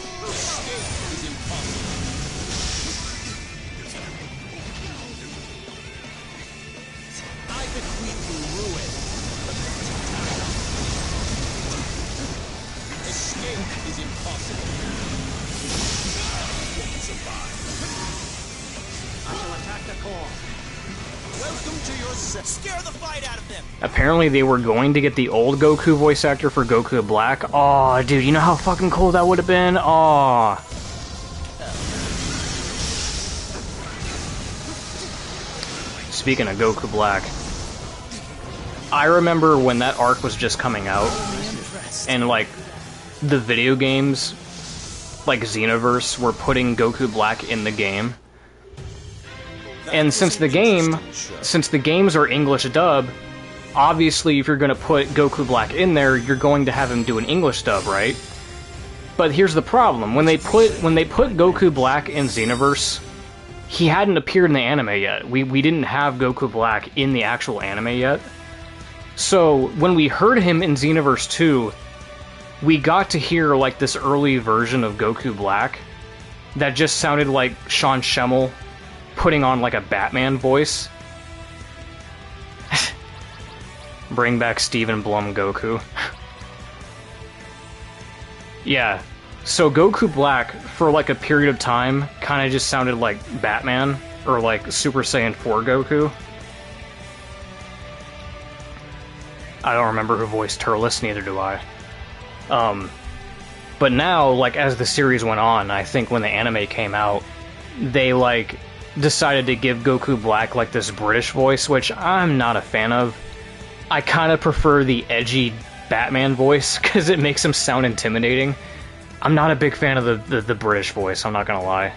Scare the fight out of them. Apparently they were going to get the old Goku voice actor for Goku Black. Aw, dude, you know how fucking cool that would have been? Aw. Speaking of Goku Black, I remember when that arc was just coming out, and like the video games, like Xenoverse, were putting Goku Black in the game. And since the games are English dub, obviously if you're going to put Goku Black in there, you're going to have him do an English dub, right? But here's the problem: when they put Goku Black in Xenoverse, he hadn't appeared in the anime yet. We didn't have Goku Black in the actual anime yet. So when we heard him in Xenoverse 2, we got to hear like this early version of Goku Black that just sounded like Sean Schemmel putting on like a Batman voice. Bring back Stephen Blum Goku. Yeah, so Goku Black, for like a period of time, kind of just sounded like Batman, or like Super Saiyan 4 Goku. I don't remember who voiced Turles, neither do I. But now, like, as the series went on, I think when the anime came out, they, like, decided to give Goku Black, like, this British voice, which I'm not a fan of. I kind of prefer the edgy Batman voice, because it makes him sound intimidating. I'm not a big fan of the British voice, I'm not gonna lie.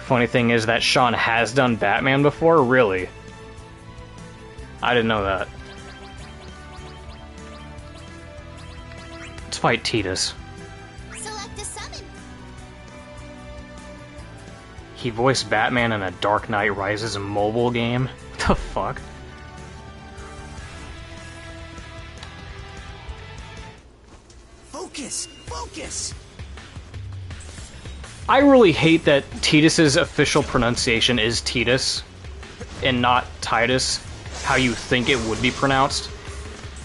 Funny thing is that Sean has done Batman before? Really? I didn't know that. Let's fight Tidus. Select a summon. He voiced Batman in a Dark Knight Rises mobile game? What the fuck? Focus! Focus! I really hate that Tidus's official pronunciation is Tidus, and not Titus, how you think it would be pronounced.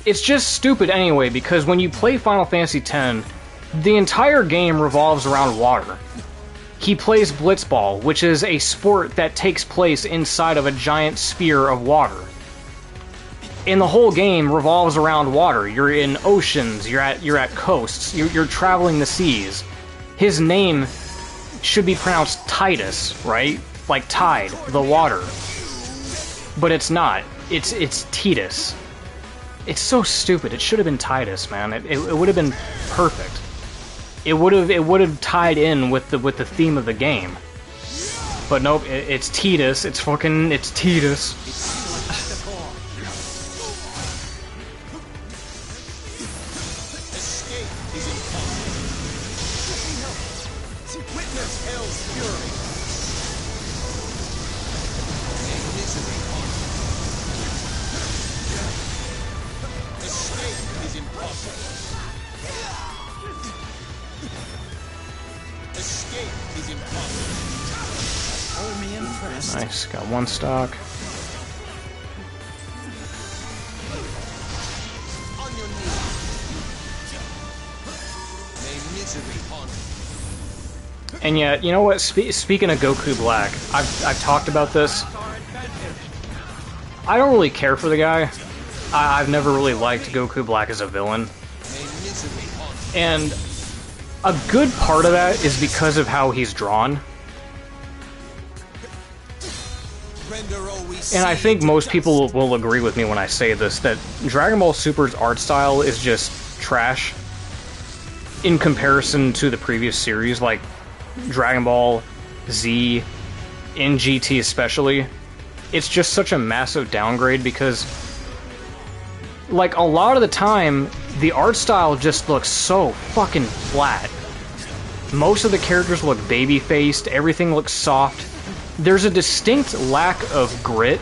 It's just stupid anyway, because when you play Final Fantasy X, the entire game revolves around water. He plays Blitzball, which is a sport that takes place inside of a giant sphere of water. And the whole game revolves around water. You're in oceans, you're at coasts, you're traveling the seas. His name should be pronounced Titus, right? Like tide, the water. But it's not. It's Tidus. It's so stupid. It should have been Titus, man. It would have been perfect. It would have tied in with the theme of the game. But nope, it's Tidus. It's Tidus. Witness hell's fury. Escape is impossible. Escape is impossible. Only impressed. Nice, got one stock. On your knees. May misery haunt you. And yet, you know what? Speaking of Goku Black, I've talked about this. I don't really care for the guy. I've never really liked Goku Black as a villain. And a good part of that is because of how he's drawn. And I think most people will agree with me when I say this, that Dragon Ball Super's art style is just trash in comparison to the previous series, like Dragon Ball Z, in GT especially. It's just such a massive downgrade because, like, a lot of the time, the art style just looks so fucking flat. Most of the characters look baby-faced, everything looks soft. There's a distinct lack of grit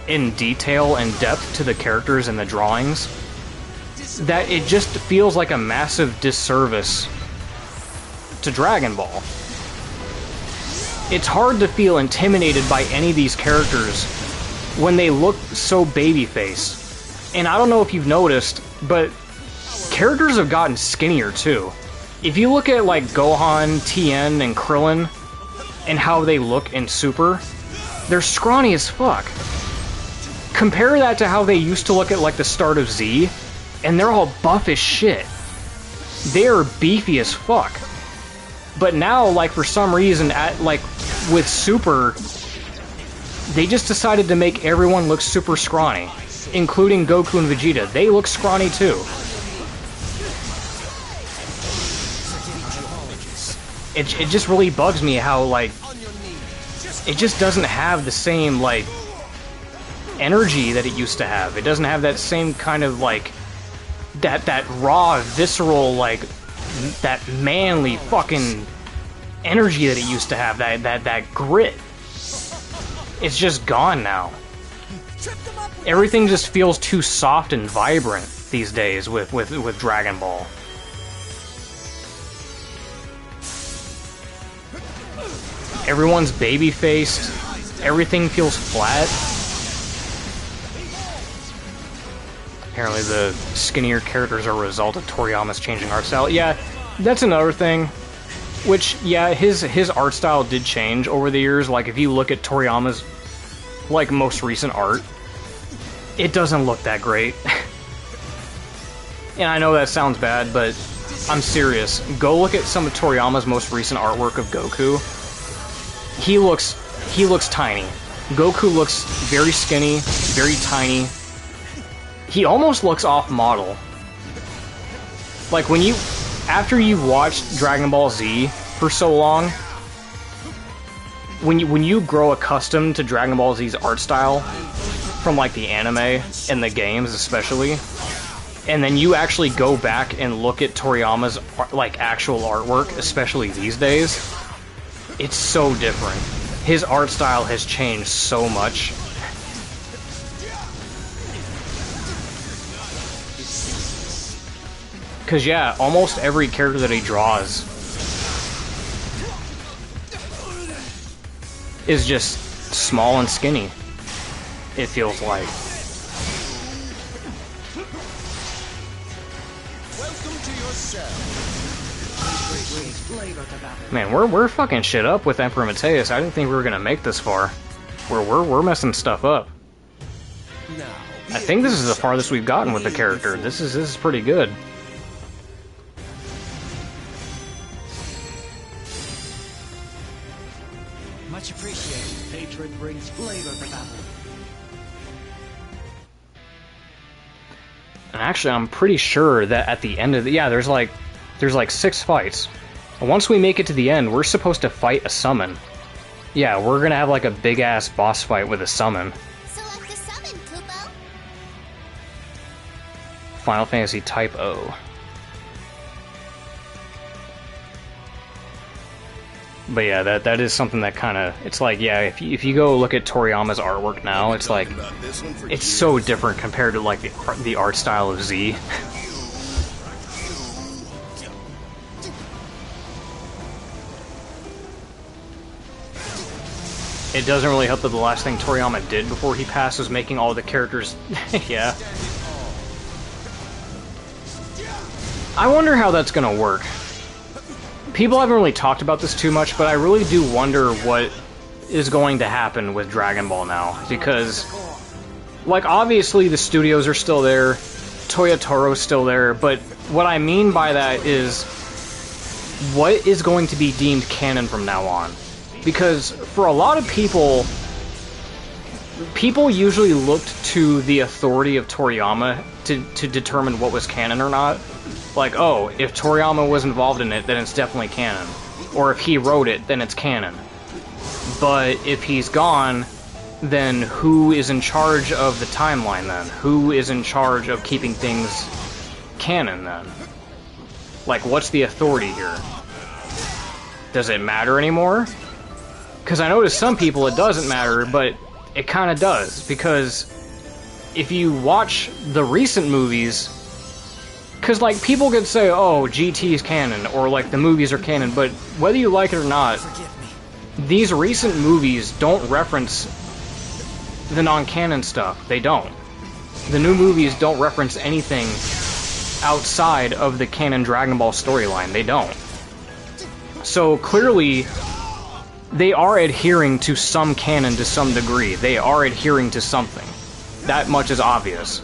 and detail and depth to the characters and the drawings that it just feels like a massive disservice to Dragon Ball. It's hard to feel intimidated by any of these characters when they look so baby-faced. And I don't know if you've noticed, but characters have gotten skinnier too. If you look at like Gohan, Tien, and Krillin, and how they look in Super, they're scrawny as fuck. Compare that to how they used to look at like the start of Z, and they're all buff as shit. They're beefy as fuck. But now, like, for some reason, with Super, they just decided to make everyone look super scrawny, including Goku and Vegeta. They look scrawny too. it just really bugs me how, like, On your knees. it just doesn't have the same, like, energy that it used to have. It doesn't have that same kind of, like, that raw, visceral, like, that manly fucking energy that it used to have, that grit. It's just gone now. Everything just feels too soft and vibrant these days with Dragon Ball. Everyone's baby-faced. Everything feels flat. Apparently the skinnier characters are a result of Toriyama's changing art style. Yeah, that's another thing. Which, yeah, his art style did change over the years. Like, if you look at Toriyama's, like, most recent art, it doesn't look that great. And I know that sounds bad, but I'm serious. Go look at some of Toriyama's most recent artwork of Goku. He looks tiny. Goku looks very skinny, very tiny. He almost looks off-model. Like, after you've watched Dragon Ball Z for so long, when you grow accustomed to Dragon Ball Z's art style, from, like, the anime and the games especially, and then you actually go back and look at Toriyama's, like, actual artwork, especially these days, it's so different. His art style has changed so much. Because, yeah, almost every character that he draws is just small and skinny, it feels like. Welcome to your cell. Man, we're fucking shit up with Emperor Mateus. I didn't think we were gonna make this far. We're messing stuff up. Now, I think this is the farthest we've gotten with the character. This is pretty good. Much appreciated. Hatred brings flavor to battle. And actually, I'm pretty sure that at the end of the... Yeah, there's like 6 fights. And once we make it to the end, we're supposed to fight a summon. Yeah, we're gonna have like a big-ass boss fight with a summon. Select the summon, Kupo. Final Fantasy Type O. But yeah, that is something that kind of... It's like, yeah, if you go look at Toriyama's artwork now, it's like... It's so different compared to, like, the art style of Z. It doesn't really help that the last thing Toriyama did before he passed was making all the characters... yeah. I wonder how that's gonna work. People haven't really talked about this too much, but I really do wonder what is going to happen with Dragon Ball now. Because, like, obviously the studios are still there, Toya Toro's still there, but what I mean by that is, what is going to be deemed canon from now on? Because for a lot of people, people usually looked to the authority of Toriyama to determine what was canon or not. Like, oh, if Toriyama was involved in it, then it's definitely canon. Or if he wrote it, then it's canon. But if he's gone, then who is in charge of the timeline then? Who is in charge of keeping things canon then? Like, what's the authority here? Does it matter anymore? Because I know to some people it doesn't matter, but it kind of does. Because if you watch the recent movies... Because, like, people could say, oh, GT is canon, or, like, the movies are canon, but whether you like it or not, these recent movies don't reference the non-canon stuff. They don't. The new movies don't reference anything outside of the canon Dragon Ball storyline. They don't. So, clearly, they are adhering to some canon to some degree. They are adhering to something. That much is obvious.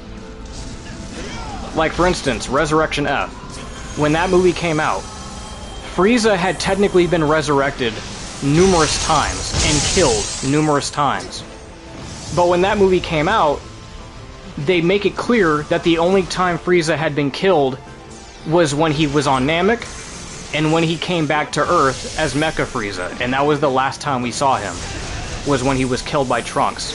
Like, for instance, Resurrection F. When that movie came out, Frieza had technically been resurrected numerous times and killed numerous times. But when that movie came out, they make it clear that the only time Frieza had been killed was when he was on Namek and when he came back to Earth as Mecha Frieza, and that was the last time we saw him, was when he was killed by Trunks.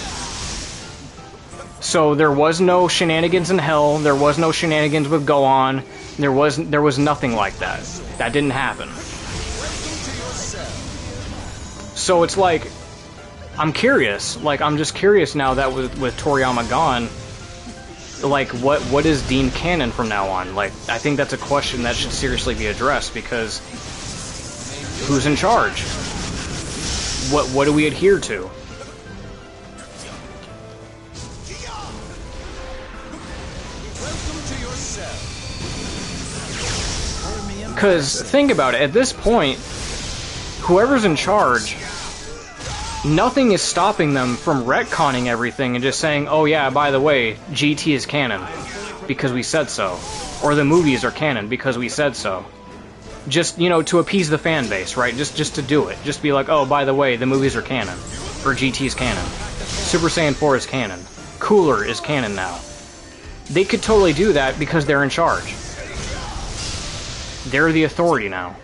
So there was no shenanigans in Hell, there was no shenanigans with Gohan, there was nothing like that. That didn't happen. So it's like, I'm curious. Like, I'm just curious now that with Toriyama gone, like, what is deemed canon from now on? Like, I think that's a question that should seriously be addressed, because who's in charge? What do we adhere to? Because, think about it, at this point, whoever's in charge, nothing is stopping them from retconning everything and just saying, oh yeah, by the way, GT is canon, because we said so. Or the movies are canon, because we said so. Just, you know, to appease the fan base, right? Just to do it. Just be like, oh, by the way, the movies are canon. Or GT is canon. Super Saiyan 4 is canon. Cooler is canon now. They could totally do that because they're in charge. They're the authority now.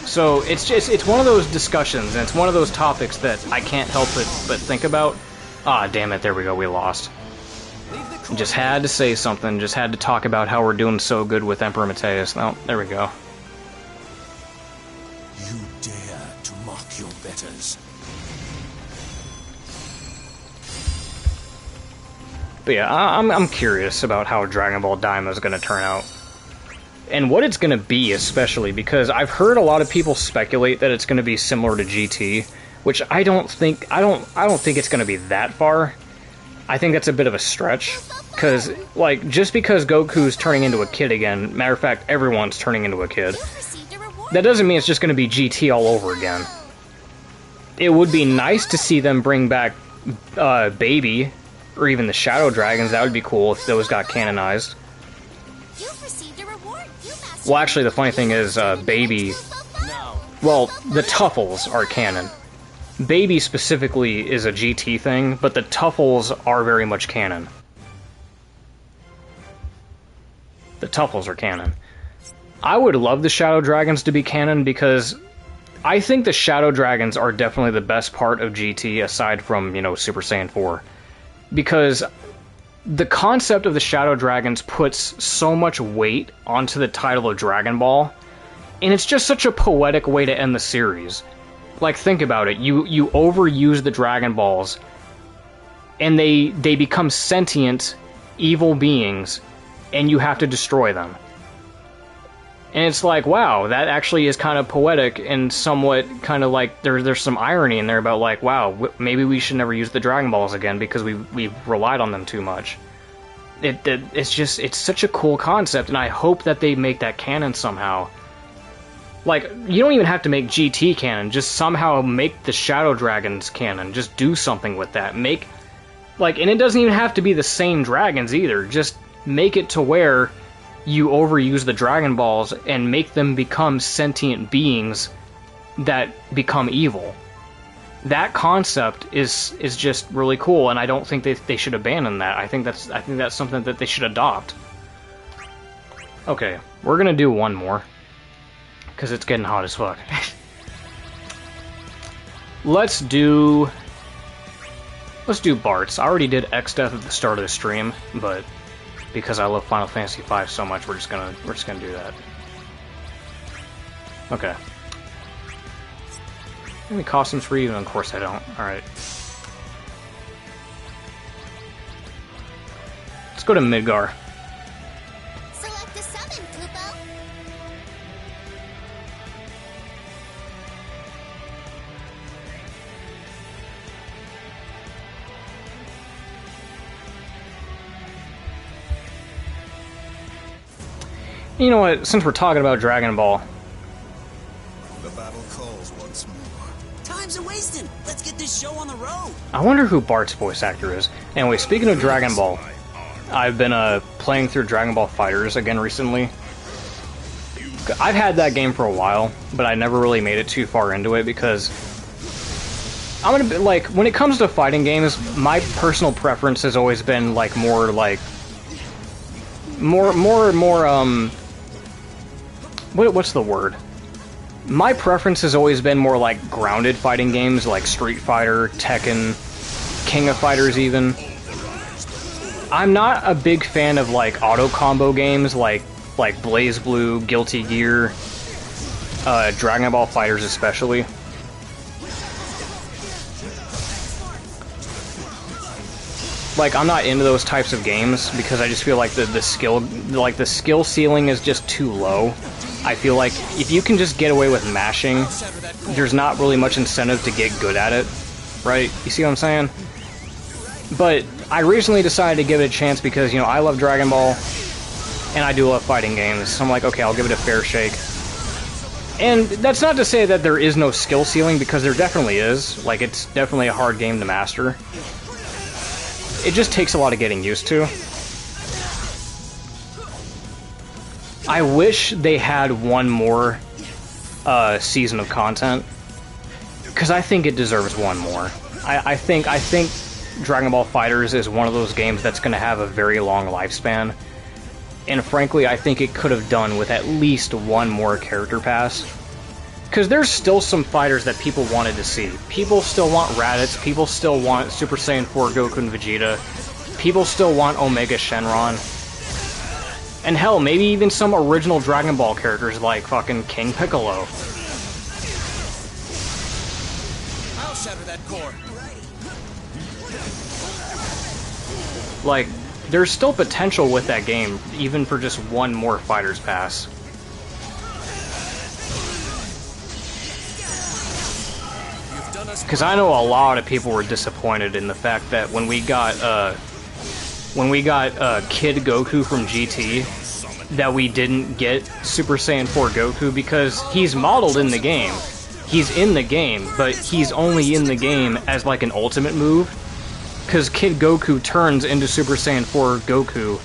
So it's one of those discussions, and it's one of those topics that I can't help but think about. Ah, damn it, there we go, we lost. Just had to say something, just had to talk about how we're doing so good with Emperor Mateus. Oh, there we go. You dare to mock your betters. But yeah, I'm curious about how Dragon Ball Daima is going to turn out. And what it's going to be, especially, because I've heard a lot of people speculate that it's going to be similar to GT, which I don't think it's going to be that far. I think that's a bit of a stretch, because, like, just because Goku's turning into a kid again, matter of fact, everyone's turning into a kid, that doesn't mean it's just going to be GT all over again. It would be nice to see them bring back Baby, or even the Shadow Dragons. That would be cool if those got canonized. Well, actually, the funny thing is, Baby... Well, the Tuffles are canon. Baby specifically is a GT thing, but the Tuffles are very much canon. The Tuffles are canon. I would love the Shadow Dragons to be canon, because I think the Shadow Dragons are definitely the best part of GT, aside from, you know, Super Saiyan 4. Because the concept of the Shadow Dragons puts so much weight onto the title of Dragon Ball, and it's just such a poetic way to end the series. Like, think about it. You overuse the Dragon Balls, and they become sentient, evil beings, and you have to destroy them. And it's like, wow, that actually is kind of poetic, and somewhat kind of like, there's some irony in there about like, wow, maybe we should never use the Dragon Balls again because we've relied on them too much. It's such a cool concept, and I hope that they make that canon somehow. Like, you don't even have to make GT canon, just somehow make the Shadow Dragons canon. Just do something with that. Make, like, and it doesn't even have to be the same dragons either. Just make it to where you overuse the Dragon Balls and make them become sentient beings that become evil. That concept is just really cool, and I don't think they should abandon that. I think that's something that they should adopt. Okay, we're gonna do one more, because it's getting hot as fuck. Let's do Bart's. I already did X-Death at the start of the stream, but because I love Final Fantasy V so much, we're just gonna do that. Okay. Any costumes for you? Of course I don't. Alright. Let's go to Midgar. Select a summon, Kupo. You know what? Since we're talking about Dragon Ball, The battle calls once more. Time's a wasting. Let's get this show on the road. I wonder who Bart's voice actor is. Anyway, speaking of Dragon Ball, I've been playing through Dragon Ball FighterZ again recently. I've had that game for a while, but I never really made it too far into it because I'm gonna be like, when it comes to fighting games, my personal preference has always been like more what's the word? My preference has always been more like grounded fighting games like Street Fighter, Tekken, King of Fighters even. I'm not a big fan of like auto combo games like Blaze Blue, Guilty Gear, Dragon Ball Fighters especially. Like, I'm not into those types of games because I just feel like the skill ceiling is just too low. I feel like if you can just get away with mashing, there's not really much incentive to get good at it, right? You see what I'm saying? But I recently decided to give it a chance because, you know, I love Dragon Ball, and I do love fighting games, so I'm like, okay, I'll give it a fair shake. And that's not to say that there is no skill ceiling, because there definitely is. Like, it's definitely a hard game to master. It just takes a lot of getting used to. I wish they had one more season of content, because I think it deserves one more. I think Dragon Ball FighterZ is one of those games that's going to have a very long lifespan, and frankly, I think it could have done with at least one more character pass. Because there's still some fighters that people wanted to see. People still want Raditz, people still want Super Saiyan 4 Goku and Vegeta, people still want Omega Shenron, and hell, maybe even some original Dragon Ball characters like fucking King Piccolo. I'll shatter that core. Like, there's still potential with that game, even for just one more Fighter's Pass. Because I know a lot of people were disappointed in the fact that when we got Kid Goku from GT, that we didn't get Super Saiyan 4 Goku, because he's modeled in the game. He's in the game, but he's only in the game as like an ultimate move. Because Kid Goku turns into Super Saiyan 4 Goku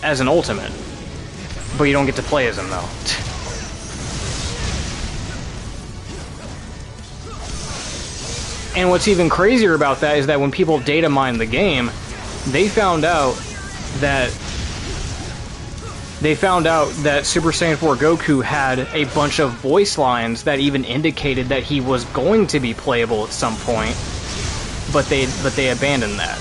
as an ultimate. But you don't get to play as him, though. And what's even crazier about that is that when people data mined the game, they found out that Super Saiyan 4 Goku had a bunch of voice lines that even indicated that he was going to be playable at some point. But they abandoned that.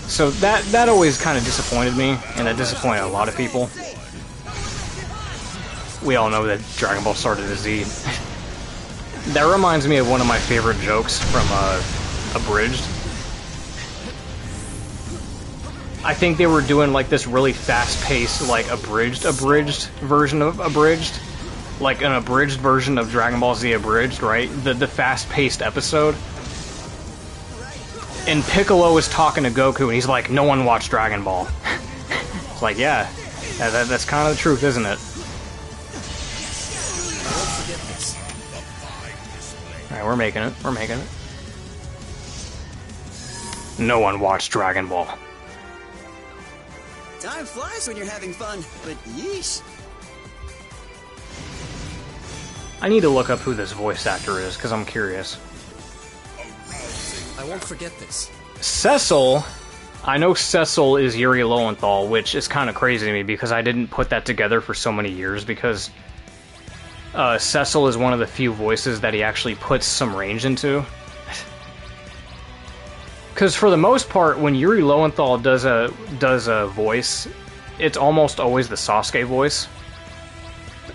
So that always kind of disappointed me, and that disappointed a lot of people. We all know that Dragon Ball started as Z. That reminds me of one of my favorite jokes from Abridged. I think they were doing like this really fast-paced, like abridged version of Abridged. Like an abridged version of Dragon Ball Z Abridged, right? The fast-paced episode. And Piccolo was talking to Goku, and he's like, no one watched Dragon Ball. It's like, yeah, that's kind of the truth, isn't it? Alright, we're making it. We're making it. No one watched Dragon Ball. Time flies when you're having fun, but yeesh. I need to look up who this voice actor is, because I'm curious. I won't forget this. Cecil, I know Cecil is Yuri Lowenthal, which is kind of crazy to me because I didn't put that together for so many years, because Cecil is one of the few voices that he actually puts some range into. Because for the most part, when Yuri Lowenthal does a voice, it's almost always the Sasuke voice.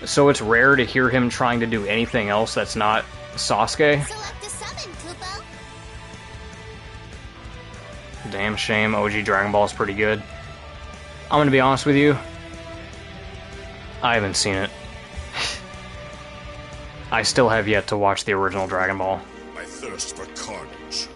So it's rare to hear him trying to do anything else that's not Sasuke. Select a summon, Kupo. Damn shame, OG Dragon Ball is pretty good. I'm gonna be honest with you, I haven't seen it. I still have yet to watch the original Dragon Ball. I thirst for carnage.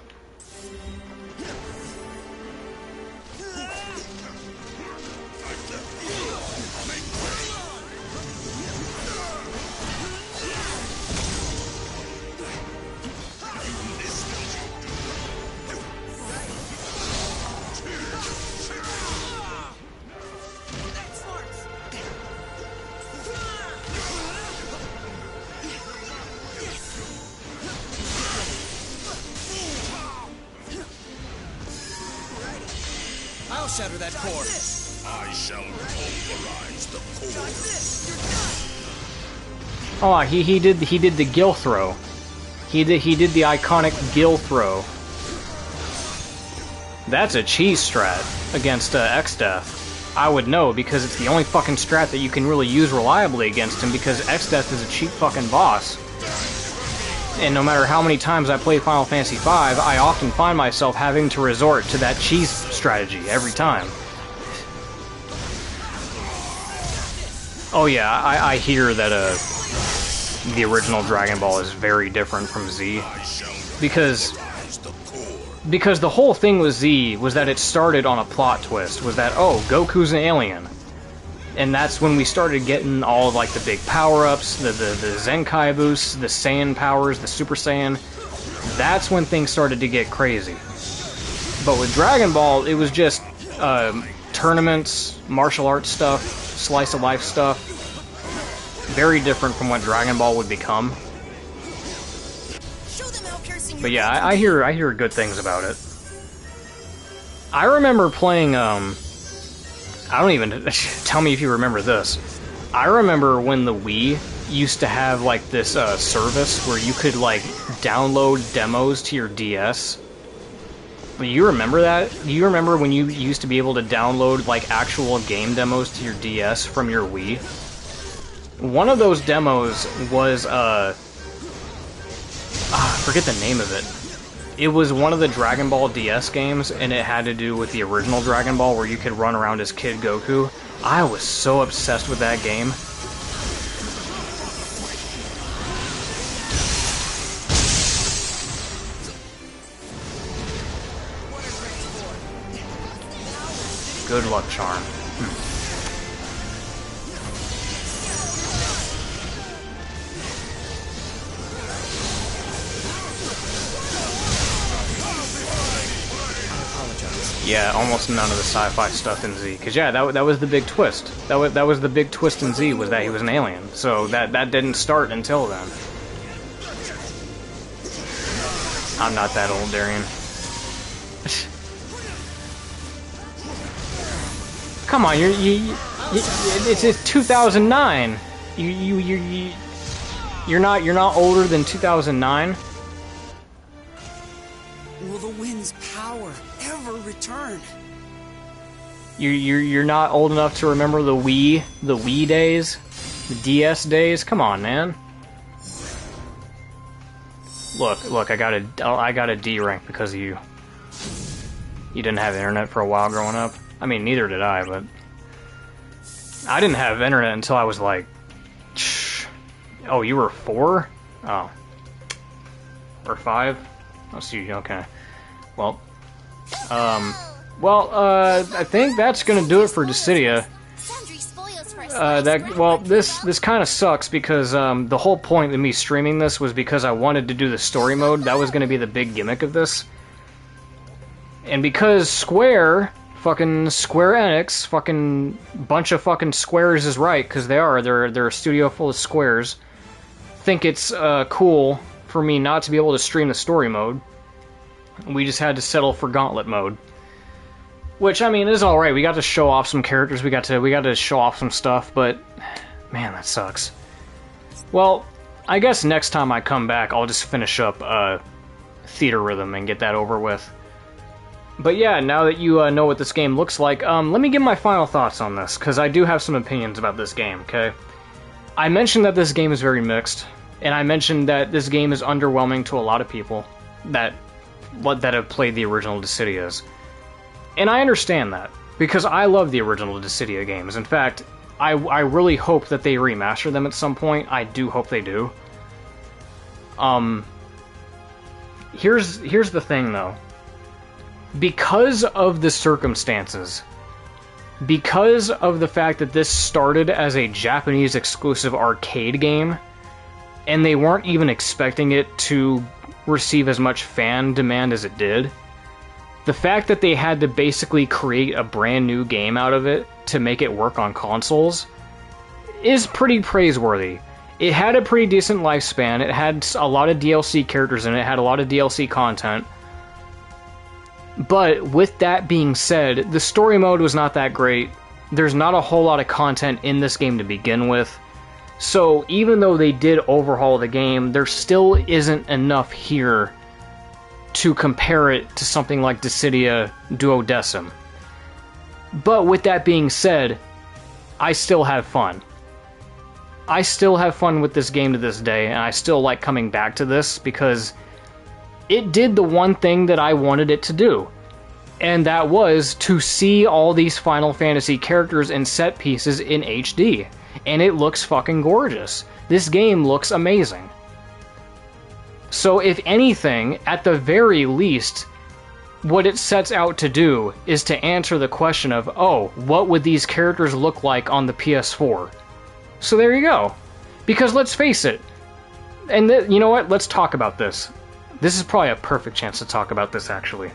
I'll shatter that core. I shall pulverize the core. Oh, he did the gill throw. He did the iconic gill throw. That's a cheese strat against X-Death. I would know, because it's the only fucking strat that you can really use reliably against him, because X-Death is a cheap fucking boss. And no matter how many times I play Final Fantasy V, I often find myself having to resort to that cheese strategy every time. Oh yeah, I hear that the original Dragon Ball is very different from Z, because the whole thing with Z was that it started on a plot twist, was that, oh, Goku's an alien. And that's when we started getting all of, like, the big power-ups, the Zenkai boosts, the Saiyan powers, the Super Saiyan. That's when things started to get crazy. But with Dragon Ball, it was just tournaments, martial arts stuff, slice-of-life stuff. Very different from what Dragon Ball would become. But yeah, I hear good things about it. I remember playing, I don't even, tell me if you remember this. I remember when the Wii used to have, like, this service where you could, like, download demos to your DS. Do you remember that? Do you remember when you used to be able to download, like, actual game demos to your DS from your Wii? One of those demos was, I forget the name of it. It was one of the Dragon Ball DS games, and it had to do with the original Dragon Ball, where you could run around as Kid Goku. I was so obsessed with that game. Good luck charm. Yeah, almost none of the sci-fi stuff in Z. Because, yeah, that was the big twist. That was the big twist in Z, was that he was an alien. So that didn't start until then. I'm not that old, Darian. Come on, it's 2009. You're not older than 2009. Will the wind's power ever return? You're not old enough to remember the Wii days, the DS days. Come on, man. Look, I got a D rank because of you. You didn't have internet for a while growing up. I mean, neither did I, but I didn't have internet until I was like, oh, you were 4? Oh, or 5? Oh, see, okay. Well, I think that's gonna do it for Dissidia. This kind of sucks because the whole point of me streaming this was because I wanted to do the story mode. That was gonna be the big gimmick of this, and because Square Enix, fucking bunch of fucking squares is right, because they're a studio full of squares, think it's cool for me not to be able to stream the story mode. We just had to settle for Gauntlet mode, which, I mean, is all right. We got to show off some characters. We got to show off some stuff. But man, that sucks. Well, I guess next time I come back, I'll just finish up Theater Rhythm and get that over with. But yeah, now that you know what this game looks like, let me give my final thoughts on this, because I do have some opinions about this game. Okay, I mentioned that this game is very mixed, and I mentioned that this game is underwhelming to a lot of people that have played the original Dissidias. And I understand that, because I love the original Dissidia games. In fact, I really hope that they remaster them at some point. I do hope they do. Here's the thing, though. Because of the circumstances, because of the fact that this started as a Japanese exclusive arcade game, and they weren't even expecting it to receive as much fan demand as it did, the fact that they had to basically create a brand new game out of it to make it work on consoles is pretty praiseworthy. It had a pretty decent lifespan, it had a lot of DLC characters in it, had a lot of DLC content. But with that being said, the story mode was not that great. There's not a whole lot of content in this game to begin with. So even though they did overhaul the game, there still isn't enough here to compare it to something like Dissidia Duodecim. But with that being said, I still have fun. I still have fun with this game to this day, and I still like coming back to this because it did the one thing that I wanted it to do. And that was to see all these Final Fantasy characters and set pieces in HD. And it looks fucking gorgeous. This game looks amazing. So if anything, at the very least, what it sets out to do is to answer the question of, oh, what would these characters look like on the PS4? So there you go. Because let's face it, and you know what, let's talk about this. This is probably a perfect chance to talk about this, actually.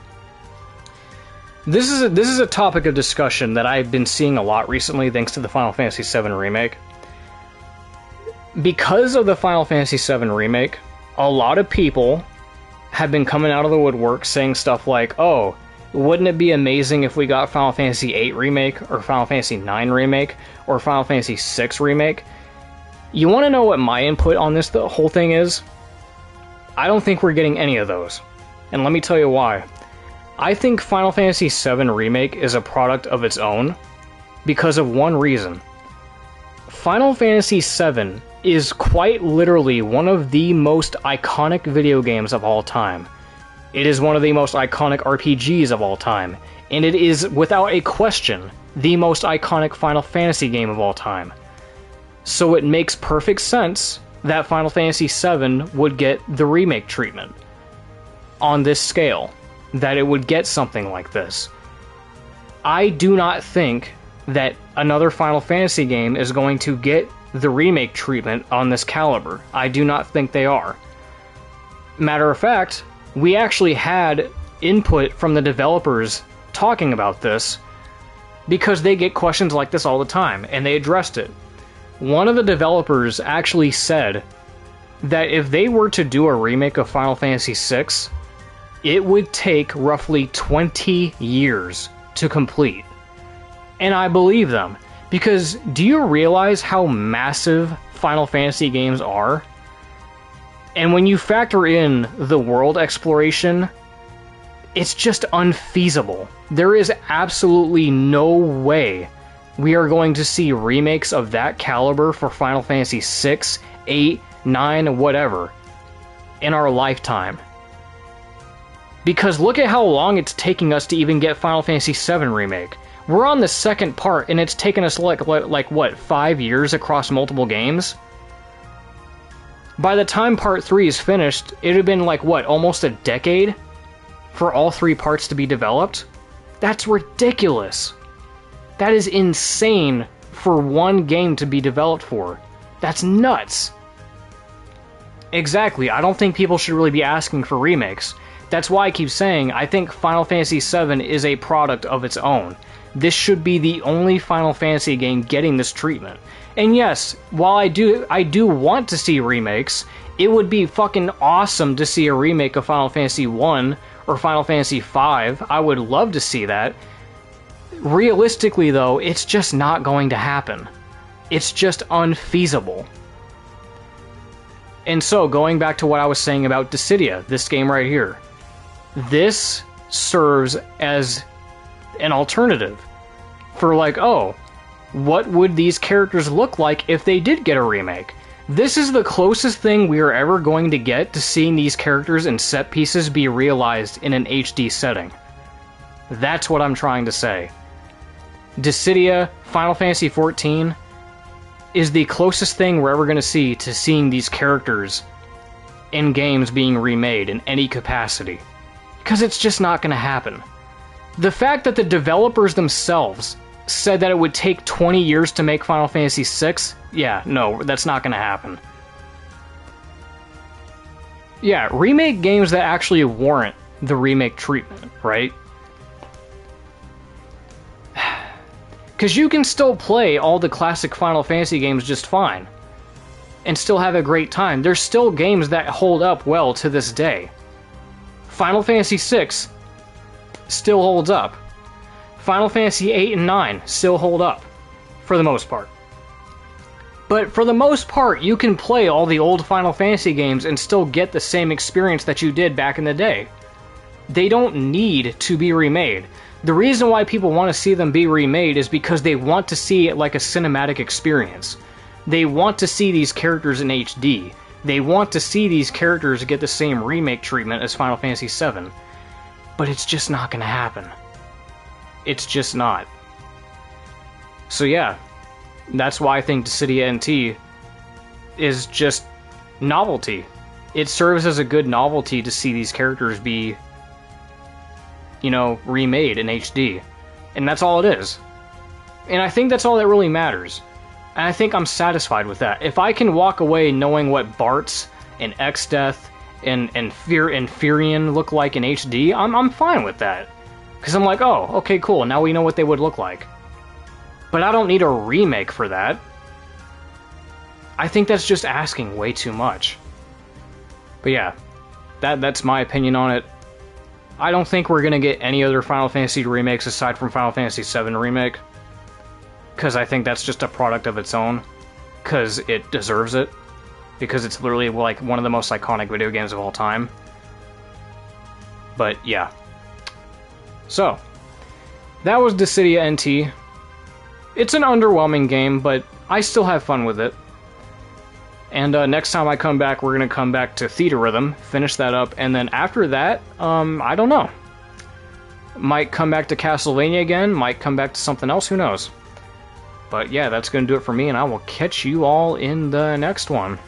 This is a topic of discussion that I've been seeing a lot recently thanks to the Final Fantasy VII Remake. Because of the Final Fantasy VII Remake, a lot of people have been coming out of the woodwork saying stuff like, oh, wouldn't it be amazing if we got Final Fantasy VIII Remake, or Final Fantasy IX Remake, or Final Fantasy VI Remake? You want to know what my input on this the whole thing is? I don't think we're getting any of those. And let me tell you why. I think Final Fantasy VII Remake is a product of its own because of one reason. Final Fantasy VII is quite literally one of the most iconic video games of all time. It is one of the most iconic RPGs of all time, and it is, without a question, the most iconic Final Fantasy game of all time. So it makes perfect sense that Final Fantasy VII would get the remake treatment on this scale, that it would get something like this. I do not think that another Final Fantasy game is going to get the remake treatment on this caliber. I do not think they are. Matter of fact, we actually had input from the developers talking about this because they get questions like this all the time, and they addressed it. One of the developers actually said that if they were to do a remake of Final Fantasy VI, it would take roughly 20 years to complete. And I believe them, because do you realize how massive Final Fantasy games are? And when you factor in the world exploration, it's just unfeasible. There is absolutely no way we are going to see remakes of that caliber for Final Fantasy VI, 8, 9, whatever, in our lifetime. Because look at how long it's taking us to even get Final Fantasy VII Remake. We're on the second part, and it's taken us like what, 5 years across multiple games? By the time part 3 is finished, it would have been like, what, almost a decade for all 3 parts to be developed? That's ridiculous. That is insane for one game to be developed for. That's nuts. Exactly, I don't think people should really be asking for remakes. That's why I keep saying I think Final Fantasy VII is a product of its own. This should be the only Final Fantasy game getting this treatment. And yes, while I do want to see remakes, it would be fucking awesome to see a remake of Final Fantasy 1 or Final Fantasy 5. I would love to see that. Realistically though, it's just not going to happen. It's just unfeasible. And so, going back to what I was saying about Dissidia, this game right here. This serves as an alternative for like, oh, what would these characters look like if they did get a remake? This is the closest thing we are ever going to get to seeing these characters and set pieces be realized in an HD setting. That's what I'm trying to say. Dissidia, Final Fantasy XIV, is the closest thing we're ever going to see to seeing these characters in games being remade in any capacity. Because it's just not going to happen. The fact that the developers themselves said that it would take 20 years to make Final Fantasy VI, yeah, no, that's not going to happen. Yeah, remake games that actually warrant the remake treatment, right? Because you can still play all the classic Final Fantasy games just fine, and still have a great time. There's still games that hold up well to this day. Final Fantasy VI still holds up. Final Fantasy 8 and 9 still hold up, for the most part. But for the most part, you can play all the old Final Fantasy games and still get the same experience that you did back in the day. They don't need to be remade. The reason why people want to see them be remade is because they want to see it like a cinematic experience. They want to see these characters in HD. They want to see these characters get the same remake treatment as Final Fantasy VII. But it's just not going to happen. It's just not. So yeah, that's why I think Dissidia NT is just novelty. It serves as a good novelty to see these characters be, you know, remade in HD. And that's all it is. And I think that's all that really matters. And I think I'm satisfied with that. If I can walk away knowing what Bartz and X-Death and Furion look like in HD, I'm fine with that. Because I'm like, oh, okay, cool, now we know what they would look like. But I don't need a remake for that. I think that's just asking way too much. But yeah, that's my opinion on it. I don't think we're going to get any other Final Fantasy remakes aside from Final Fantasy VII Remake. Because I think that's just a product of its own. Because it deserves it. Because it's literally like one of the most iconic video games of all time. But yeah. So, that was Dissidia NT. It's an underwhelming game, but I still have fun with it. And next time I come back, we're going to come back to Theater Rhythm, finish that up, and then after that, I don't know. Might come back to Castlevania again, might come back to something else, who knows. But yeah, that's going to do it for me, and I will catch you all in the next one.